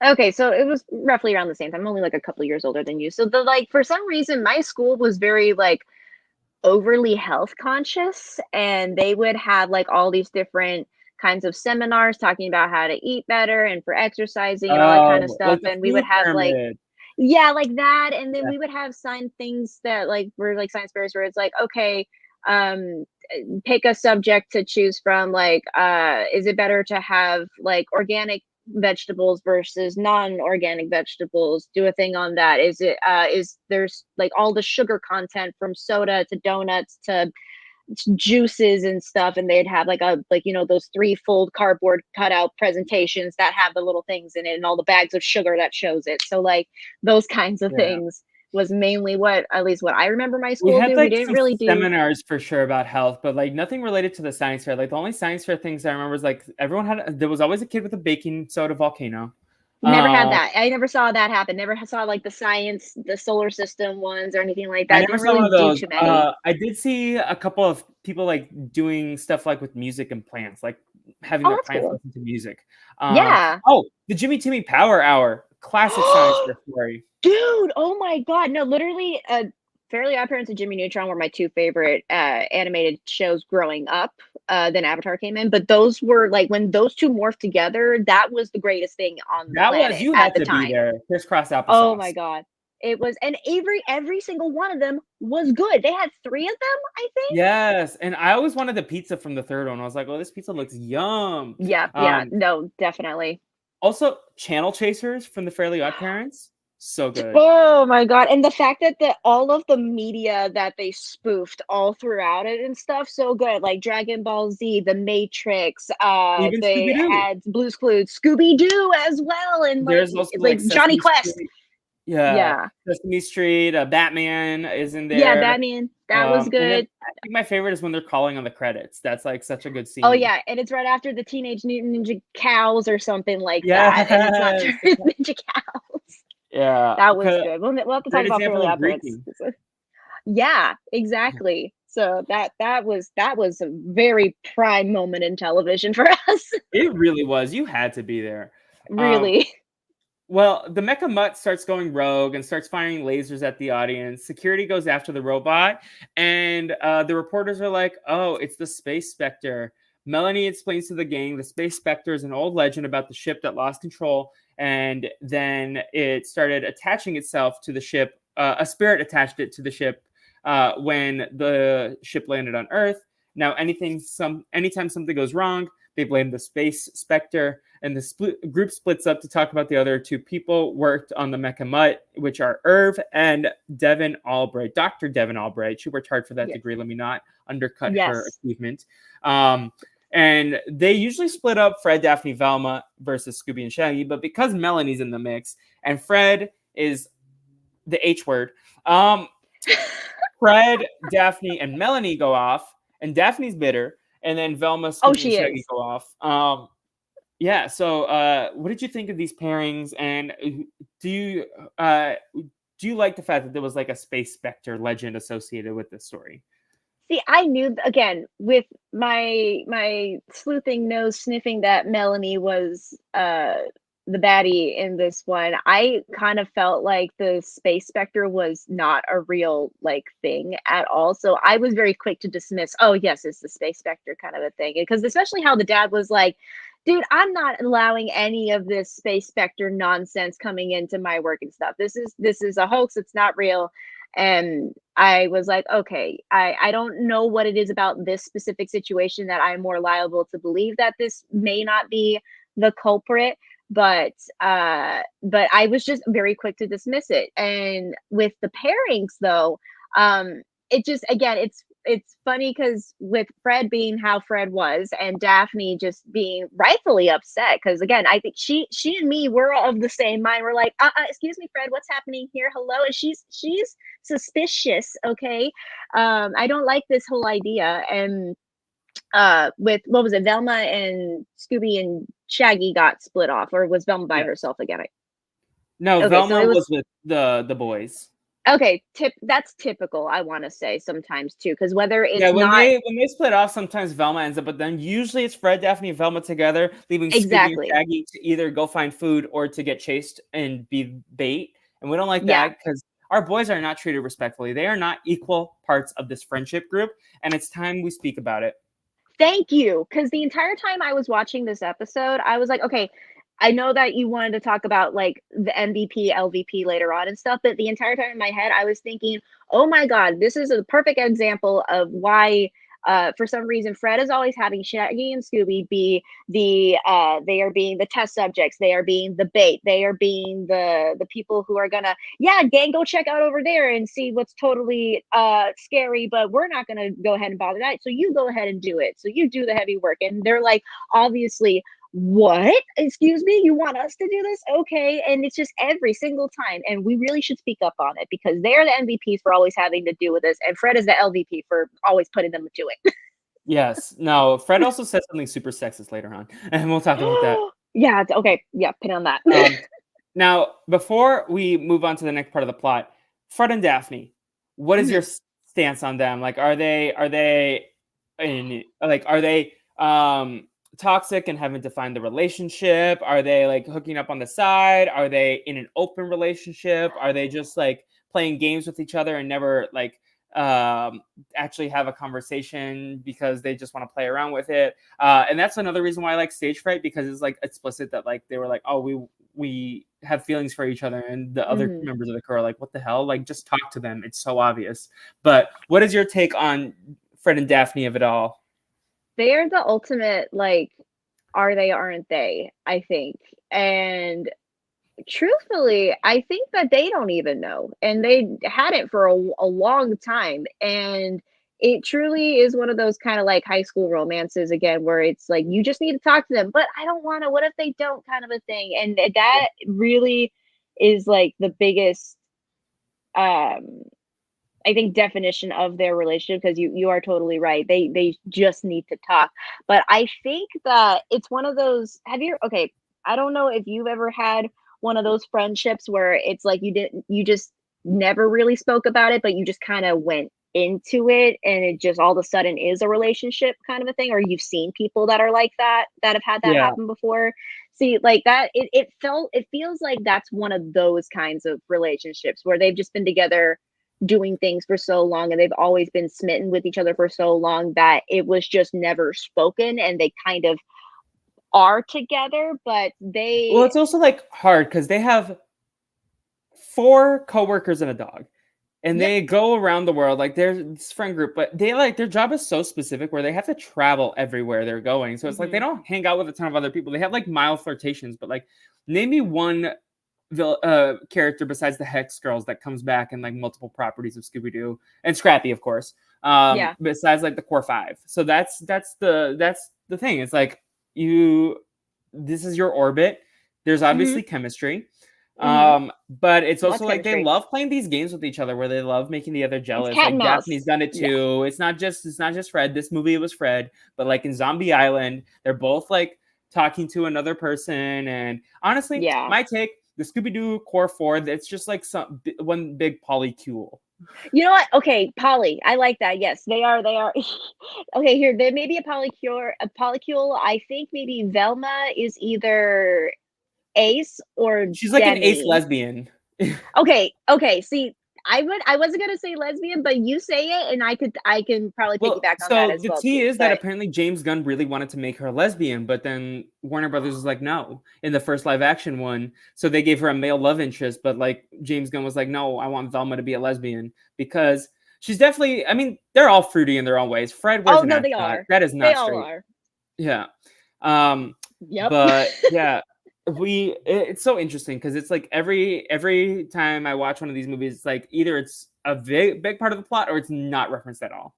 B: Okay, so it was roughly around the same time. I'm only like a couple years older than you. So the like for some reason my school was very like overly health conscious and they would have like all these different kinds of seminars talking about how to eat better and for exercising and all that kind of
A: Oh,
B: stuff
A: like the
B: and we would
A: food
B: have like
A: pyramid.
B: yeah like that and then
A: Yeah.
B: we would have sign things that like were like science fairs where it's like okay um pick a subject to choose from like is it better to have like organic vegetables versus non-organic vegetables, do a thing on that. Is it is there's like all the sugar content from soda to donuts to juices and stuff and they'd have like a like those three-fold cardboard cutout presentations that have the little things in it and all the bags of sugar that shows it, so like those kinds of
A: Yeah.
B: things was mainly what at least what I remember my
A: We
B: school
A: had
B: do. We
A: like
B: didn't
A: some
B: really do.
A: seminars for sure about health, but like nothing related to the science fair. Like the only science fair things I remember was like everyone had there was always a kid with a baking soda volcano.
B: Never had
A: Um
B: that. I never saw that happen. Never saw like the science, the solar system ones or anything like
A: I
B: that.
A: never
B: Didn't
A: saw
B: really
A: one of
B: do
A: those.
B: too many.
A: I did see a couple of people like doing stuff like with music and plants, like having
B: Oh,
A: their
B: that's
A: plants
B: cool.
A: listen to music.
B: Yeah.
A: Oh, the Jimmy Timmy Power Hour, classic science fair story.
B: Dude, oh my god. No, literally, Fairly Odd Parents and Jimmy Neutron were my two favorite animated shows growing up. Then Avatar came in, but those were like when those two morphed together, that was the greatest thing on the
A: That was
B: planet
A: you
B: at
A: had
B: the
A: to be
B: time.
A: there. Crisscross
B: Oh my
A: applesauce.
B: god. It was, and every single one of them was good. They had three of them, I think.
A: Yes, and I always wanted the pizza from the third one. I was like, "Oh, this pizza looks yum."
B: Yeah, yeah, no, definitely.
A: Also, Channel Chasers from the Fairly Odd Parents, so good.
B: Oh my god, and the fact that the all of the media that they spoofed all throughout it and stuff, so good, like Dragon Ball Z, The Matrix,
A: Even
B: they
A: Scooby-Doo.
B: had Blue's Clues, Scooby-Doo as well, and,
A: There's also,
B: like,
A: like,
B: Johnny
A: Sesame
B: Quest.
A: Street. Yeah,
B: Yeah.
A: Sesame Street, Batman is in
B: Yeah,
A: there,
B: Batman, that was
A: and then
B: good.
A: I think my favorite is when they're calling on the credits. That's, like, such a good
B: Oh,
A: scene.
B: yeah, and it's right after the Teenage Mutant Ninja Cows or something like that, and it's not
A: Yes!
B: Ninja Cows.
A: Yeah,
B: That was
A: 'cau
B: good. We'll have to talk
A: great
B: about
A: example
B: Fairly
A: of
B: Odd Parents.
A: Greeking.
B: Yeah, exactly. So that was a very prime moment in television for us.
A: It really was, you had to be there. Um
B: Really.
A: Well, the Mecha Mutt starts going rogue and starts firing lasers at the audience. Security goes after the robot, and the reporters are like, "Oh, it's the Space Spectre." Melanie explains to the gang the Space Spectre is an old legend about the ship that lost control, and then it started attaching itself to the ship. A spirit attached it to the ship when the ship landed on Earth. Now, anytime something goes wrong, they blame the Space Spectre, and the group splits up to talk about the other two people worked on the Mecha Mutt, which are Irv and Devin Albright. Dr. Devin Albright. She worked hard for that
B: Yeah.
A: degree. Let me not undercut her
B: Yes.
A: achievement. And they usually split up Fred, Daphne, Velma versus Scooby and Shaggy, but because Melanie's in the mix and Fred is the H word, Fred, Daphne, and Melanie go off, and Daphne's bitter, and then Velma,
B: Oh,
A: Scooby, and
B: she
A: Shaggy
B: is.
A: go off. Yeah. So, what did you think of these pairings? And do you uh, do you like the fact that there was like a Space Spectre legend associated with this story?
B: See, I knew again with my sleuthing nose sniffing that Melanie was the baddie in this one. I kind of felt like the space specter was not a real like thing at all. So I was very quick to dismiss, oh yes, it's the space specter kind of a thing. Because especially how the dad was like, dude, I'm not allowing any of this space specter nonsense coming into my work and stuff. This is a hoax, it's not real. And I was like, okay, I don't know what it is about this specific situation that I'm more liable to believe that this may not be the culprit, but I was just very quick to dismiss it. And with the pairings though, it just again it's funny because with Fred being how Fred was and Daphne just being rightfully upset because again I think she and me were of the same mind. We're like excuse me Fred, what's happening here, hello. And she's suspicious, okay. I don't like this whole idea. And with what was it, Velma and Scooby and Shaggy got split off, or was Velma by
A: Yes.
B: herself again?
A: No,
B: Okay, so
A: Velma
B: it was
A: was with the boys.
B: okay. That's typical. I want to say sometimes too, because whether
A: Yeah,
B: it's
A: when
B: not
A: they split off, sometimes Velma ends up, but then usually it's Fred, Daphne, and Velma together, leaving Scooby and
B: exactly,
A: Shaggy to either go find food or to get chased and be bait. And we don't like
B: yeah.
A: that because our boys are not treated respectfully. They are not equal parts of this friendship group, and it's time we speak about it.
B: Thank you, because the entire time I was watching this episode, I was like, okay, I know that you wanted to talk about like the MVP, LVP later on and stuff, but the entire time in my head, I was thinking, oh my God, this is a perfect example of why. For some reason, Fred is always having Shaggy and Scooby be they are being the test subjects, they are being the bait, they are being the people who are gonna, yeah, gang, go check out over there and see what's totally scary, but we're not gonna go ahead and bother that. So you go ahead and do it. So you do the heavy work. And they're like, obviously, what? Excuse me? You want us to do this? Okay. And it's just every single time. And we really should speak up on it because they're the MVPs for always having to do with this. And Fred is the LVP for always putting them to it.
A: Yes. No, Fred also said something super sexist later on, and we'll talk about that.
B: Yeah. Okay. Yeah. Pin on that.
A: Um, Now, before we move on to the next part of the plot, Fred and Daphne, what is your
B: Mhm.
A: stance on them? Like, are they toxic and haven't defined the relationship? Are they like hooking up on the side? Are they in an open relationship? Are they just like playing games with each other and never like um actually have a conversation because they just want to play around with it? And that's another reason why I like Stage Fright, because it's like explicit that like they were like, oh, we have feelings for each other, and the other
B: Mhm.
A: members of the crew are like, what the hell, like just talk to them, it's so obvious. But what is your take on Fred and Daphne of it all?
B: They're the ultimate, like, are they, aren't they? I think. And truthfully, I think that they don't even know, and they had it for a long time, and it truly is one of those kinda, like, high school romances again, where it's like, you just need to talk to them, "But I don't wanna, what if they don't?" kind of a thing, and that really is, like, the biggest, um, I think, definition of their relationship, because you are totally right, they just need to talk, but I think that it's one of those, have you okay, I don't know if you've ever had one of those friendships where it's like you just never really spoke about it, but you just kinda went into it, and it just all of a sudden is a relationship kind of a thing, or you've seen people that are like that, that have had that
A: Yeah.
B: happen before? See, like that, it feels like that's one of those kinds of relationships where they've just been together doing things for so long and they've always been smitten with each other for so long that it was just never spoken and they kind of are together, but
A: Well,
B: they
A: it's also like hard because they have four coworkers and a dog, and
B: yep.
A: they go around the world. Like there's this friend group, but they like their job is so specific where they have to travel everywhere they're going. So it's like they
B: Mhm.
A: don't hang out with a ton of other people. They have like mild flirtations, but like name me one character besides the Hex Girls that comes back in like multiple properties of Scooby Doo and Scrappy, of course.
B: Yeah.
A: Besides like the core five, so that's the thing. It's like you, this is your orbit. There's
B: Mhm.
A: obviously chemistry,
B: Mhm.
A: but it's
B: Lots
A: also
B: of
A: like they
B: chemistry.
A: love playing these games with each other where they love making the other
B: It's
A: jealous.
B: cat
A: Like
B: and
A: Daphne's
B: mouse.
A: done it
B: Yeah.
A: too. It's not just Fred. This movie it was Fred, but like in Zombie Island, they're both like talking to another person. And honestly,
B: Yeah.
A: my take, the Scooby Doo Core Four, it's just like one big polycule.
B: You know what? Okay, poly. I like that. Yes, they are. They are. Okay, here there may be a polycule. A polycule. I think maybe Velma is either Ace or
A: She's like an ace
B: Demi.
A: lesbian.
B: Okay, okay. See, I wasn't gonna say lesbian, but you say it, and I can probably
A: Well,
B: piggyback on that
A: so
B: as
A: the
B: well
A: tea
B: too.
A: is that
B: But
A: apparently James Gunn really wanted to make her a lesbian, but then Warner Brothers was like, no, in the first live action one. So they gave her a male love interest, but like James Gunn was like, no, I want Velma to be a lesbian because she's definitely, I mean, they're all fruity in their own ways. Fred wears
B: oh
A: an
B: no, they
A: ascot.
B: are.
A: That is
B: They
A: not
B: all
A: straight.
B: are.
A: Yeah. Um,
B: Yep.
A: but yeah, it's so interesting because it's like every time I watch one of these movies, it's like either it's a big part of the plot or it's not referenced at all.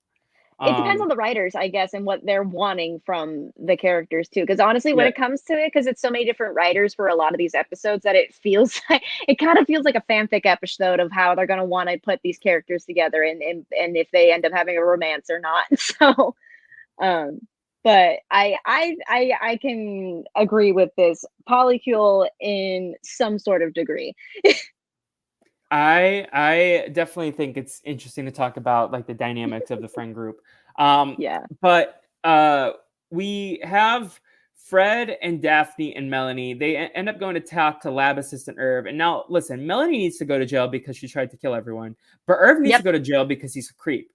B: It depends
A: Um,
B: on the writers, I guess, and what they're wanting from the characters too. Because honestly, when
A: yeah,
B: it comes to it, because it's so many different writers for a lot of these episodes, that it feels like it kind of feels like a fanfic episode of how they're going to want to put these characters together, and if they end up having a romance or not. So, um, but I can agree with this polycule in some sort of degree.
A: I definitely think it's interesting to talk about like the dynamics of the friend group. Um,
B: Yeah.
A: but we have Fred and Daphne and Melanie. They end up going to talk to lab assistant Irv. And now, listen, Melanie needs to go to jail because she tried to kill everyone, but Irv needs to
B: Yep.
A: go to jail because he's a creep.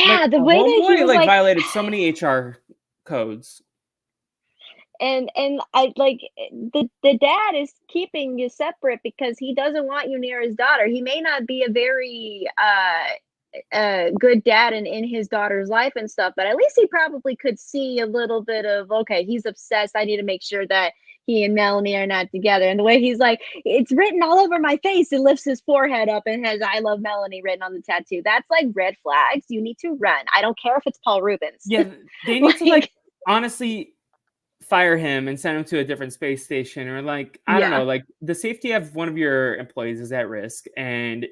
A: Like
B: Yeah, the way that he
A: homeboy,
B: was
A: like
B: like,
A: violated so many HR codes.
B: and I like the dad is keeping you separate because he doesn't want you near his daughter. He may not be a very good dad in his daughter's life and stuff, but at least he probably could see a little bit of, okay, he's obsessed. I need to make sure that he and Melanie are not together. And the way he's like, it's written all over my face, and lifts his forehead up and has "I love Melanie" written on the tattoo. That's like red flags. You need to run. I don't care if it's Paul Rubens.
A: Yeah, they need to like
B: Like,
A: honestly fire him and send him to a different space station or like I don't
B: yeah,
A: know, like the safety of one of your employees is at risk, and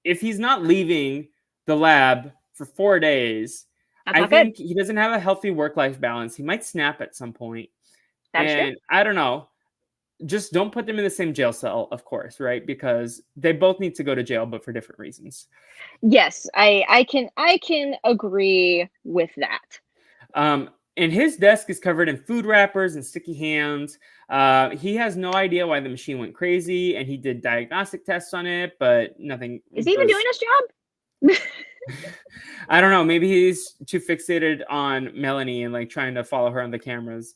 A: if he's not leaving the lab for 4 days,
B: that's
A: I
B: not good.
A: think he doesn't have a healthy work-life balance. He might snap at some point.
B: That is true.
A: And I don't know, just don't put them in the same jail cell, of course, right? Because they both need to go to jail, but for different reasons.
B: Yes, I can agree with that.
A: And his desk is covered in food wrappers and sticky hands. He has no idea why the machine went crazy, and he did diagnostic tests on it, but nothing
B: Is he even doing
A: was.
B: his job?
A: I don't know. Maybe he's too fixated on Melanie and like trying to follow her on the cameras.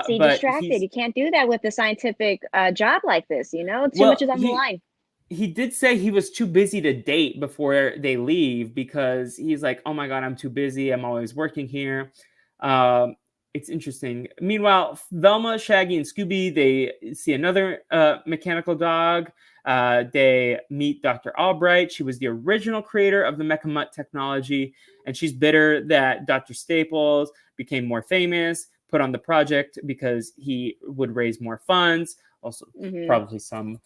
B: See,
A: But
B: distracted.
A: he's
B: You can't do that with a scientific job like this, you know? Too much
A: well,
B: is on the
A: he
B: line.
A: he did say he was too busy to date before they leave because he's like, oh my god, I'm too busy. I'm always working here. Um, it's interesting. Meanwhile, Velma, Shaggy, and Scooby they see another mechanical dog. They meet Dr. Albright. She was the original creator of the Mecha Mutt technology, and she's bitter that Dr. Staples became more famous, put on the project because he would raise more funds. Also,
B: Hmm.
A: probably some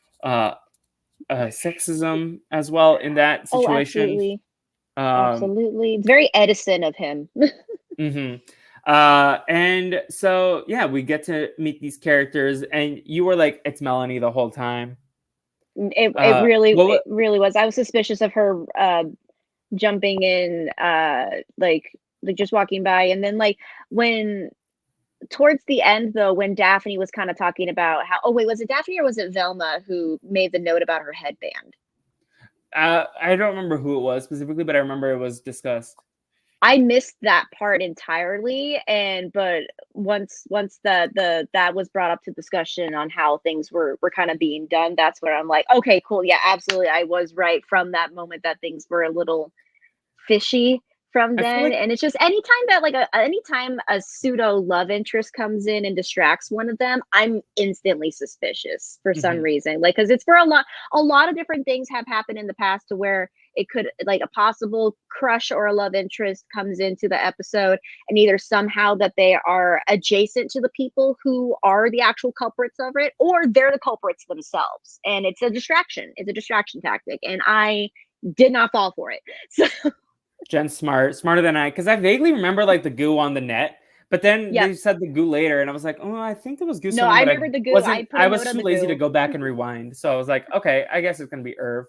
A: sexism as well in that
B: Oh,
A: situation.
B: absolutely.
A: Um,
B: Absolutely. It's very Edison of him.
A: mhm. And so, yeah, we get to meet these characters, and you were like, it's Melanie the whole time.
B: It
A: What?
B: really was. I was suspicious of her jumping in like just walking by, and then like when towards the end though, when Daphne was kind of talking about how, oh wait, was it Daphne or was it Velma who made the note about her headband?
A: I don't remember who it was specifically, but I remember it was discussed.
B: I missed that part entirely, and but once the that was brought up to discussion on how things were kind of being done, that's where I'm like, okay, cool, yeah, absolutely, I was right from that moment that things were a little fishy from
A: I feel
B: then.
A: like.
B: And it's just anytime that like anytime a pseudo love interest comes in and distracts one of them, I'm instantly suspicious for some
A: Mhm.
B: reason, like because it's for a lot of different things have happened in the past to where it could like a possible crush or a love interest comes into the episode, and either somehow that they are adjacent to the people who are the actual culprits of it, or they're the culprits themselves, and it's a distraction tactic, and I did not fall for it. So
A: Jen's smarter than I, because I vaguely remember like the goo on the net, but then
B: yep.
A: they said the goo later, and I was like, oh, I think it was goo
B: No,
A: someone,
B: I
A: but I
B: remember the goo.
A: wasn't.
B: I put
A: I
B: a
A: was
B: note on
A: too
B: the
A: lazy to
B: goo.
A: go back and rewind, so I was like, okay, I guess it's gonna be Irv.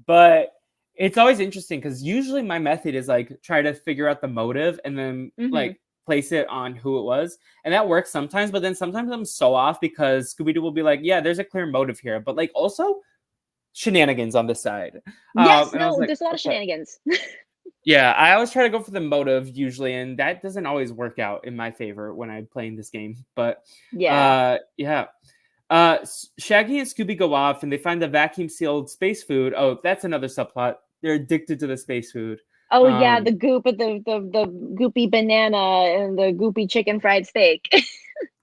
A: But it's always interesting because usually my method is like try to figure out the motive and then
B: Mm-hmm.
A: like place it on who it was. And that works sometimes, but then sometimes I'm so off because Scooby-Doo will be like, yeah, there's a clear motive here, but like also shenanigans on this side.
B: Yes,
A: And I was
B: no,
A: like,
B: there's a lot of
A: okay.
B: shenanigans.
A: Yeah, I always try to go for the motive usually, and that doesn't always work out in my favor when I'm playing this game. But
B: Yeah.
A: yeah. Shaggy and Scooby go off and they find the vacuum sealed space food. Oh, that's another subplot. They're addicted to the space food.
B: Oh yeah,
A: Um,
B: the goop of the goopy banana and the goopy chicken fried steak.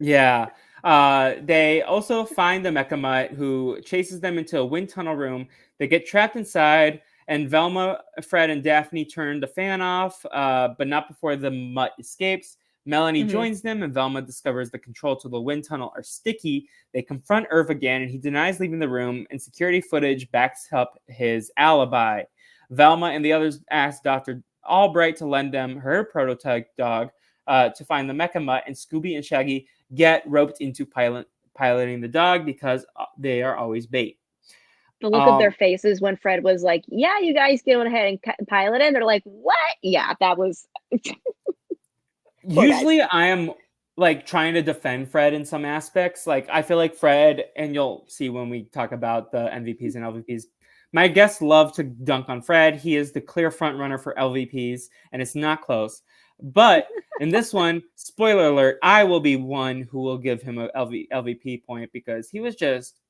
A: yeah. They also find the Mecha Mutt who chases them into a wind tunnel room. They get trapped inside, and Velma, Fred, and Daphne turn the fan off, but not before the Mutt escapes. Melanie
B: Hmm.
A: joins them, and Velma discovers the control to the wind tunnel are sticky. They confront Irv again, and he denies leaving the room, and security footage backs up his alibi. Velma and the others ask Dr. Albright to lend them her prototype dog to find the Mecha Mutt, and Scooby and Shaggy get roped into piloting the dog because they are always bait.
B: The look of their
A: Um,
B: faces when Fred was like, "Yeah, you guys go ahead and pilot it," and they're like, "What?" Yeah, that was poor guys.
A: Usually, I am like trying to defend Fred in some aspects. Like I feel like Fred, and you'll see when we talk about the MVPs and LVPs. My guests love to dunk on Fred. He is the clear front runner for LVPs, and it's not close. But in this one, spoiler alert, I will be one who will give him a LVP point because he was just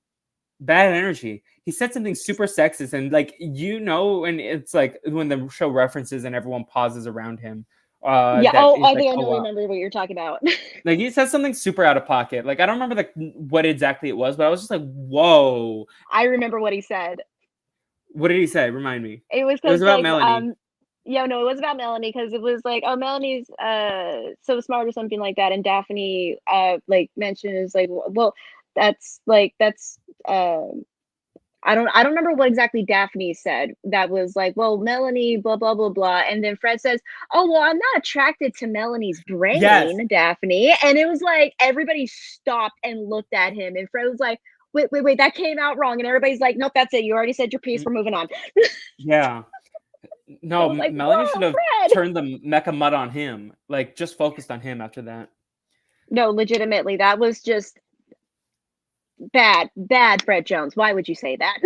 A: bad energy. He said something super sexist, and like and it's like when the show references and everyone pauses around him.
B: Yeah.
A: That
B: Oh,
A: is
B: I
A: like,
B: think I
A: oh
B: know.
A: wow.
B: Remember what you're talking about.
A: Like he said something super out of pocket. Like I don't remember what exactly it was, but I was just like, whoa.
B: I remember what he said.
A: What did he say? Remind me.
B: It was
A: It was
B: because
A: about Melanie.
B: yeah, no, it was about Melanie because it was like, oh, Melanie's so smart or something like that, and Daphne like mentioned is like, well, that's uh I don't remember what exactly Daphne said. That was like, well, Melanie, blah blah blah blah, and then Fred says, "Oh well, I'm not attracted to Melanie's
A: Yes.
B: brain, Daphne," and it was like everybody stopped and looked at him, and Fred was like, "Wait, wait, wait, that came out wrong," and everybody's like, "Nope, that's it. You already said your piece.
A: Mm,
B: We're moving on."
A: yeah.
B: I
A: No,
B: was like,
A: Melanie should
B: "Whoa,
A: have
B: Fred!"
A: turned the Mecha Mud on him. Like just focused on him after that.
B: No, legitimately, that was just bad, bad, Fred Jones. Why would you say that?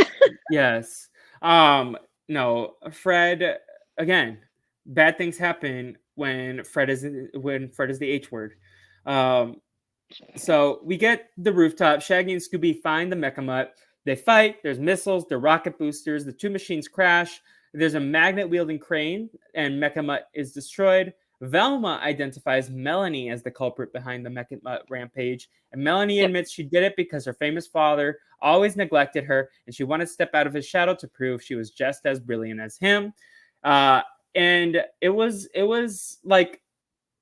A: Yes. Um, no, Fred again, bad things happen when Fred is the H word. Um, so we get the rooftop. Shaggy and Scooby find the Mecha Mutt. They fight. There's missiles. There are rocket boosters. The two machines crash. There's a magnet wielding crane, and Mecha Mutt is destroyed. Velma identifies Melanie as the culprit behind the Mecha Mutt rampage, and Melanie
B: Yep.
A: admits she did it because her famous father always neglected her, and she wanted to step out of his shadow to prove she was just as brilliant as him. Uh, and it was like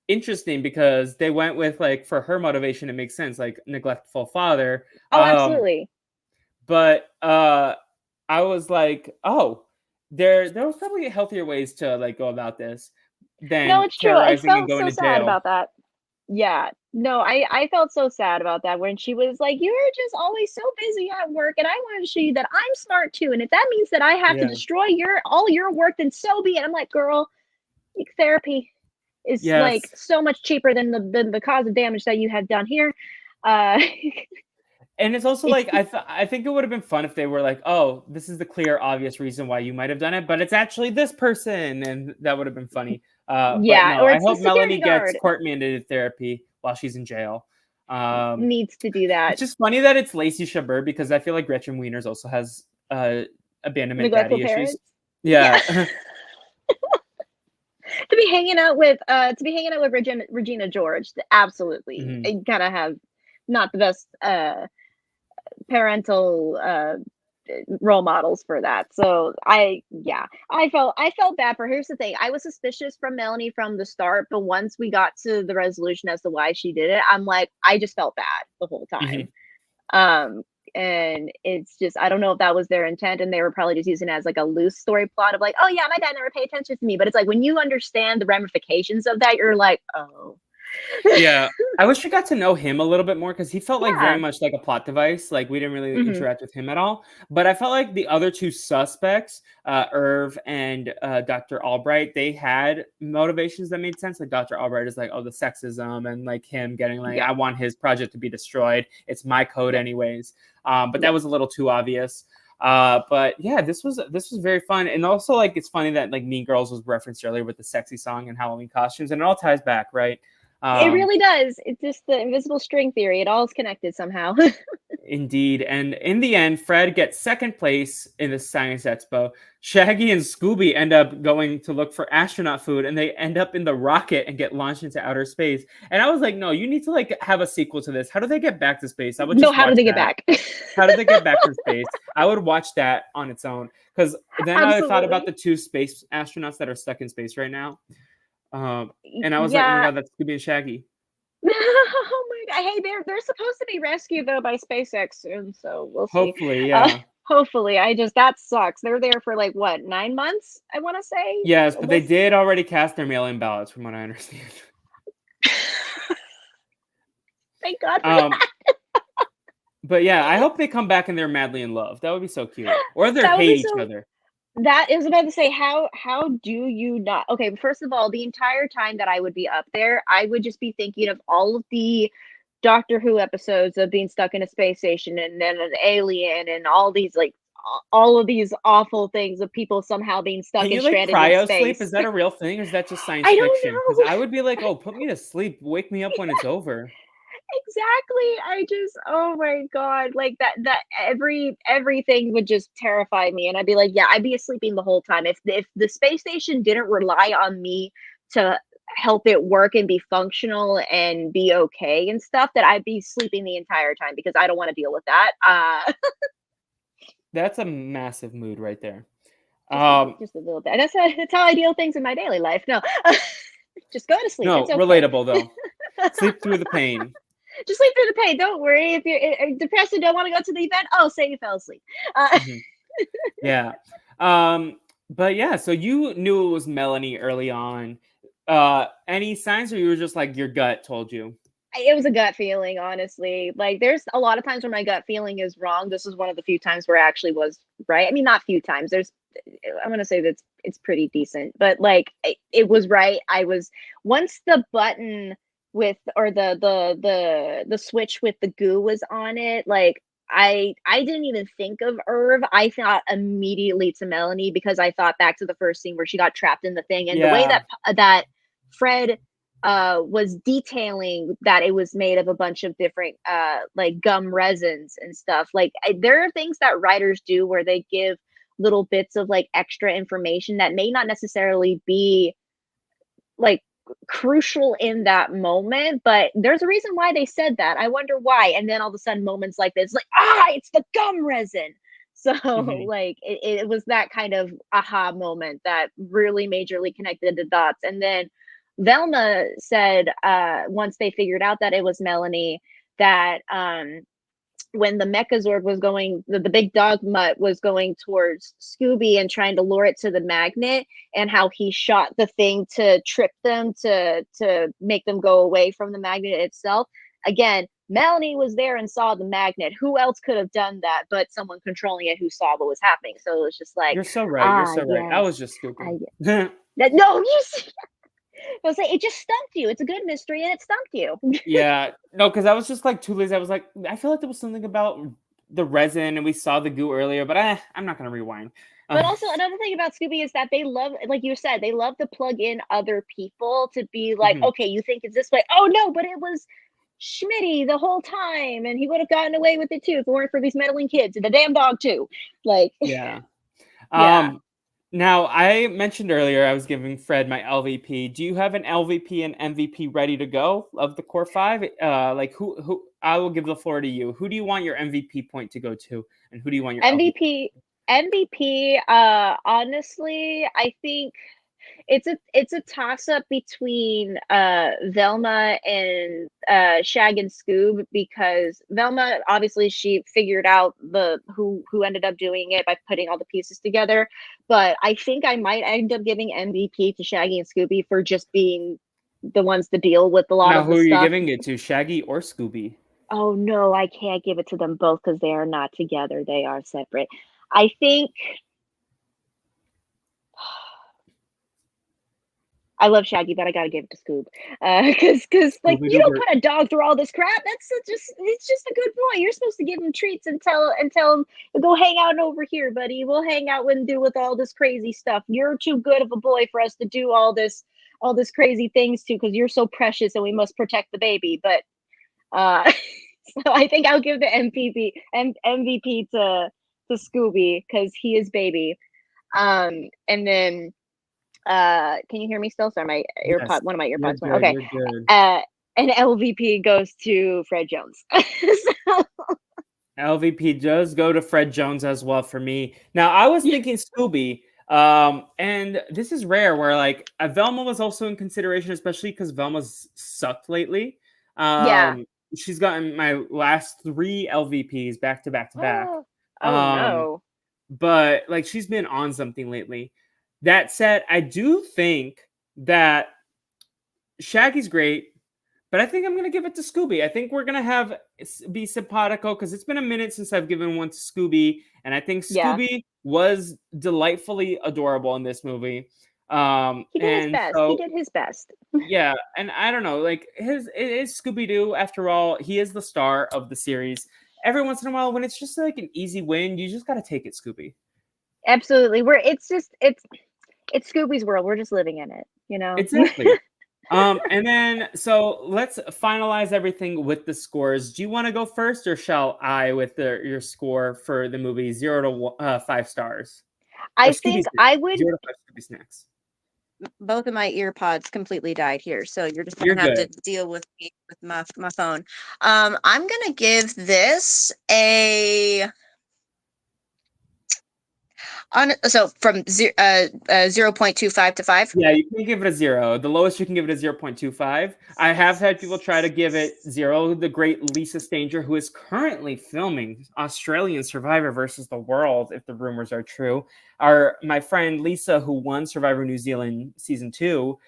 A: interesting because they went with like for her motivation it makes sense like neglectful father
B: Oh, absolutely.
A: but I was like, oh, there was probably healthier ways to like go about this
B: No,
A: than
B: it's true. I
A: terrorizing and
B: felt
A: going
B: so
A: to
B: sad
A: jail.
B: about that. Yeah. No, I felt so sad about that when she was like, "You're just always so busy at work, and I wanted to show you that I'm smart too. And if that means that I have to
A: Yeah.
B: destroy your all your work, then so be it." I'm like, "Girl, like, therapy is like
A: Yes.
B: so much cheaper than the cause of damage that you have done here." Uh,
A: And it's also
B: it's
A: like I think it would have been fun if they were like, oh, this is the clear, obvious reason why you might have done it, but it's actually this person, and that would have been funny. But
B: yeah,
A: no,
B: or
A: I
B: it's the
A: hope Melanie
B: security
A: gets
B: guard
A: court mandated therapy while she's in jail. Um,
B: needs to do that.
A: it's just funny that it's Lacey Chabert because I feel like Gretchen Wieners also has abandonment
B: Neglectful
A: daddy issues.
B: parents. Yeah.
A: Yeah.
B: To be hanging out with Regina George, absolutely.
A: Mhm.
B: You gotta have not the best parental role models for that. So I felt bad for her. Here's the thing. I was suspicious from Melanie from the start, but once we got to the resolution as to why she did it, I'm like, I just felt bad the whole time.
A: Mhm.
B: Um, and it's just I don't know if that was their intent, and they were probably just using it as like a loose story plot of like, oh yeah, my dad never paid attention to me. But it's like when you understand the ramifications of that, you're like, oh.
A: Yeah. I wish we got to know him a little bit more because he felt like very
B: Yeah.
A: much like a plot device. Like we didn't really
B: Hmm.
A: interact with him at all. But I felt like the other two suspects, Irv and Dr. Albright, they had motivations that made sense. Like Dr. Albright is like, oh, the sexism, and like him getting like,
B: Yep.
A: I want his project to be destroyed. It's my code,
B: Yep.
A: anyways. But that
B: Yep.
A: was a little too obvious. But yeah, this was very fun, and also like it's funny that like Mean Girls was referenced earlier with the sexy song and Halloween costumes, and it all ties back, right?
B: It
A: Um,
B: really does. It's just the invisible string theory. It all is connected somehow.
A: Indeed. And in the end, Fred gets second place in the Science Expo. Shaggy and Scooby end up going to look for astronaut food, and they end up in the rocket and get launched into outer space. And I was like, no, you need to like have a sequel to this. How do they get back to space? I would
B: No,
A: just
B: how
A: watch
B: did they get
A: that.
B: back?
A: How did they get back from space? I would watch that on its own. Because then I thought about
B: Absolutely.
A: the two space astronauts that are stuck in space right now. And I was like, oh my
B: Yeah.
A: God, that's Scooby and Shaggy.
B: Oh my god. Hey, they're supposed to be rescued though by SpaceX soon, so we'll see.
A: Hopefully,
B: Uh,
A: yeah.
B: hopefully. I just that sucks. They're there for like what, 9 months? I want to say.
A: Yes, but they
B: Almost.
A: did already cast their mail-in ballots, from what I understand.
B: Thank God for
A: Um,
B: that.
A: but yeah, I hope they come back and they're madly in love. That would be so cute. Or they
B: That would be
A: hate each
B: so.
A: other.
B: That is about to say, how do you not? Okay, first of all, the entire time that I would be up there, I would just be thinking of all of the Doctor Who episodes of being stuck in a space station and then an alien and all these like all of these awful things of people somehow being stuck
A: Can
B: and
A: you like
B: stranded in
A: cryo sleep? Is
B: space.
A: that a real thing or is that just science
B: I
A: fiction? Because
B: don't
A: I
B: know.
A: would be like, oh, put me to sleep. Wake me up when it's over.
B: Exactly. I just oh my god, like that everything would just terrify me and I'd be like, yeah, I'd be sleeping the whole time. If the space station didn't rely on me to help it work and be functional and be okay and stuff, that I'd be sleeping the entire time because I don't want to deal with that.
A: That's a massive mood right there.
B: Just
A: Um,
B: just a little bit. That's how I deal with things in my daily life. No. Just go to sleep.
A: no,
B: It's okay.
A: relatable though. Sleep through the pain.
B: Just sleep through the pain. Don't worry. If you're depressed and don't want to go to the event, oh, say you fell asleep.
A: Mhm. Yeah. But yeah, so you knew it was Melanie early on. Any signs or you were just like your gut told you?
B: It was a gut feeling, honestly. Like, there's a lot of times where my gut feeling is wrong. This was one of the few times where I actually was right. I mean, not few times. I'm gonna say that it's pretty decent, but like, it was right. I was once the button with or the switch with the goo was on it. Like, I didn't even think of Irv. I thought immediately to Melanie because I thought back to the first scene where she got trapped in the thing and the way
A: Yeah.
B: that Fred was detailing that it was made of a bunch of different like gum resins and stuff. Like there are things that writers do where they give little bits of like extra information that may not necessarily be like crucial in that moment, but there's a reason why they said that. I wonder why. And then all of a sudden moments like this, like, it's the gum resin. So
A: Mhm.
B: like it was that kind of aha moment that really majorly connected the dots. And then Velma said once they figured out that it was Melanie, that when the Mechazord was going, the big dog mutt was going towards Scooby and trying to lure it to the magnet, and how he shot the thing to trip them to make them go away from the magnet itself. Again, Melanie was there and saw the magnet. Who else could have done that but someone controlling it who saw what was happening? So it was just like,
A: You're so right. You're so right. I
B: yes,
A: was just stupid.
B: no, you see, I was like, it just stumped you. It's a good mystery and it stumped you.
A: Yeah. No, because I was just like too lazy. I was like, I feel like there was something about the resin and we saw the goo earlier, but I'm not gonna rewind.
B: But
A: Uh,
B: also another thing about Scooby is that they love, like you said, they love to plug in other people to be like,
A: mhm.
B: okay, you think it's this way. Oh no, but it was Schmitty the whole time, and he would have gotten away with it too if it weren't for these meddling kids and the damn dog too. Like,
A: Yeah.
B: yeah.
A: Um, Now I mentioned earlier I was giving Fred my LVP. Do you have an LVP and MVP ready to go of the core five? Like who I will give the floor to you. Who do you want your MVP point to go to, and who do you want your LVP?
B: MVP MVP, honestly, I think it's a toss up between Velma and Shag and Scoob, because Velma obviously she figured out the who ended up doing it by putting all the pieces together, but I think I might end up giving MVP to Shaggy and Scooby for just being the ones to deal with a lot
A: Now,
B: of
A: who
B: the
A: are you
B: stuff.
A: giving it to, Shaggy or Scooby?
B: Oh no, I can't give it to them both because they are not together. They are separate. I think I love Shaggy, but I gotta give it to Scoob. Cause like you don't
A: Scooby-Doo.
B: put a dog through all this crap. Just it's just a good boy. You're supposed to give him treats and tell him go hang out over here, buddy. We'll hang out and do with all this crazy stuff. You're too good of a boy for us to do all this crazy things to because you're so precious and we must protect the baby. But so I think I'll give the MVP to Scooby because he is baby. And then can you hear me still? Sorry, my
A: Yes,
B: earpod, one of my
A: you're
B: earpods went.
A: good.
B: Okay.
A: You're good.
B: Uh, and LVP goes to Fred Jones. So,
A: LVP does go to Fred Jones as well for me. Now, I was thinking Scooby, and this is rare where like Velma was also in consideration, especially because Velma's sucked lately.
B: yeah.
A: She's gotten my last three LVPs back to back to back.
B: Oh
A: Um,
B: no.
A: but like she's been on something lately. That said, I do think that Shaggy's great. But I think I'm gonna give it to Scooby. I think we're gonna have be simpatico because it's been a minute since I've given one to Scooby, and I think
B: Yeah.
A: Scooby was delightfully adorable in this movie.
B: He did his
A: And
B: best. He
A: so
B: did his best.
A: yeah, and I don't know, like it is Scooby Doo. After all, he is the star of the series. Every once in a while, when it's just like an easy win, you just gotta take it, Scooby.
B: Absolutely. It's Scooby's world. We're just living in it, you know?
A: Exactly. And then so let's finalize everything with the scores. Do you want to go first, or shall I with your score for the movie 5 stars, or
B: I
A: Scooby
B: think
A: Snacks
B: I would
A: 0 to 5 Scooby Snacks?
C: Both of my ear pods completely died here, so you're just
A: You're
C: gonna have
A: good.
C: to deal with me with my phone. I'm gonna give this a so from 0.25 to 5.
A: Yeah, you can give it a 0. The lowest you can give it is 0.25. I have had people try to give it 0. The great Lisa Stanger, who is currently filming Australian Survivor versus the World, if the rumors are true, my friend Lisa, who won Survivor New Zealand season 2,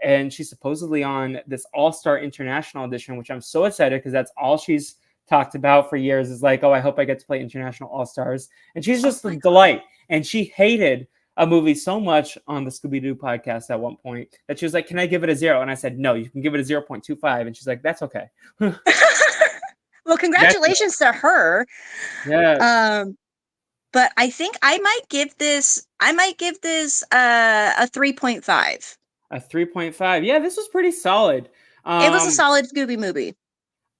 A: and she's supposedly on this All-Star International edition, which I'm so excited because that's all she's talked about for years. Is like, oh, I hope I get to play International All-Stars, and she's just a delight. And she hated a movie so much on the Scooby-Doo podcast at one point that she was like, "Can I give it a 0?" And I said, "No, you can give it a 0.25." And she's like, "That's okay."
C: Well,
A: That's
C: congratulations to her.
A: yes,
C: But I think I might give this a 3.5.
A: a 3.5. Yeah, this was pretty solid.
C: It was a
A: Um,
C: solid Scooby movie.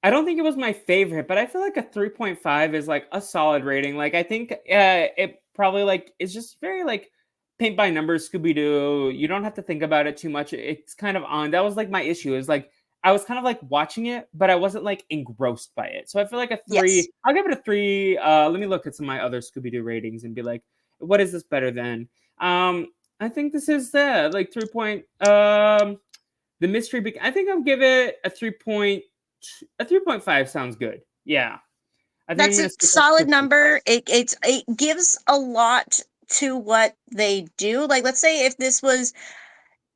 A: I don't think it was my favorite, but I feel like a 3.5 is like a solid rating. Like I think it probably like is just very like paint by numbers Scooby Doo. You don't have to think about it too much. It's kind of on. That was like my issue. Is like I was kind of like watching it, but I wasn't like engrossed by it. So I feel like a
C: Yes.
A: 3. I'll give it a 3. Let me look at some of my other Scooby Doo ratings and be like, what is this better than? I think this is like 3 point. The mystery. I think I'll give it a 3.5 sounds good. Yeah. I think I'm
C: That's
A: gonna
C: a
A: stick with
C: solid
A: 3.5.
C: number. It gives a lot to what they do. Like, let's say if this was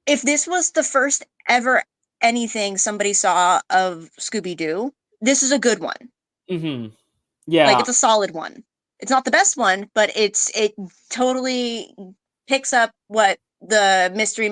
C: the first ever anything somebody saw of Scooby Doo, this is a good one.
A: Mm-hmm.
C: Like,
A: Yeah.
C: it's a solid one. It's not the best one, but it totally picks up what the mystery
A: Yeah.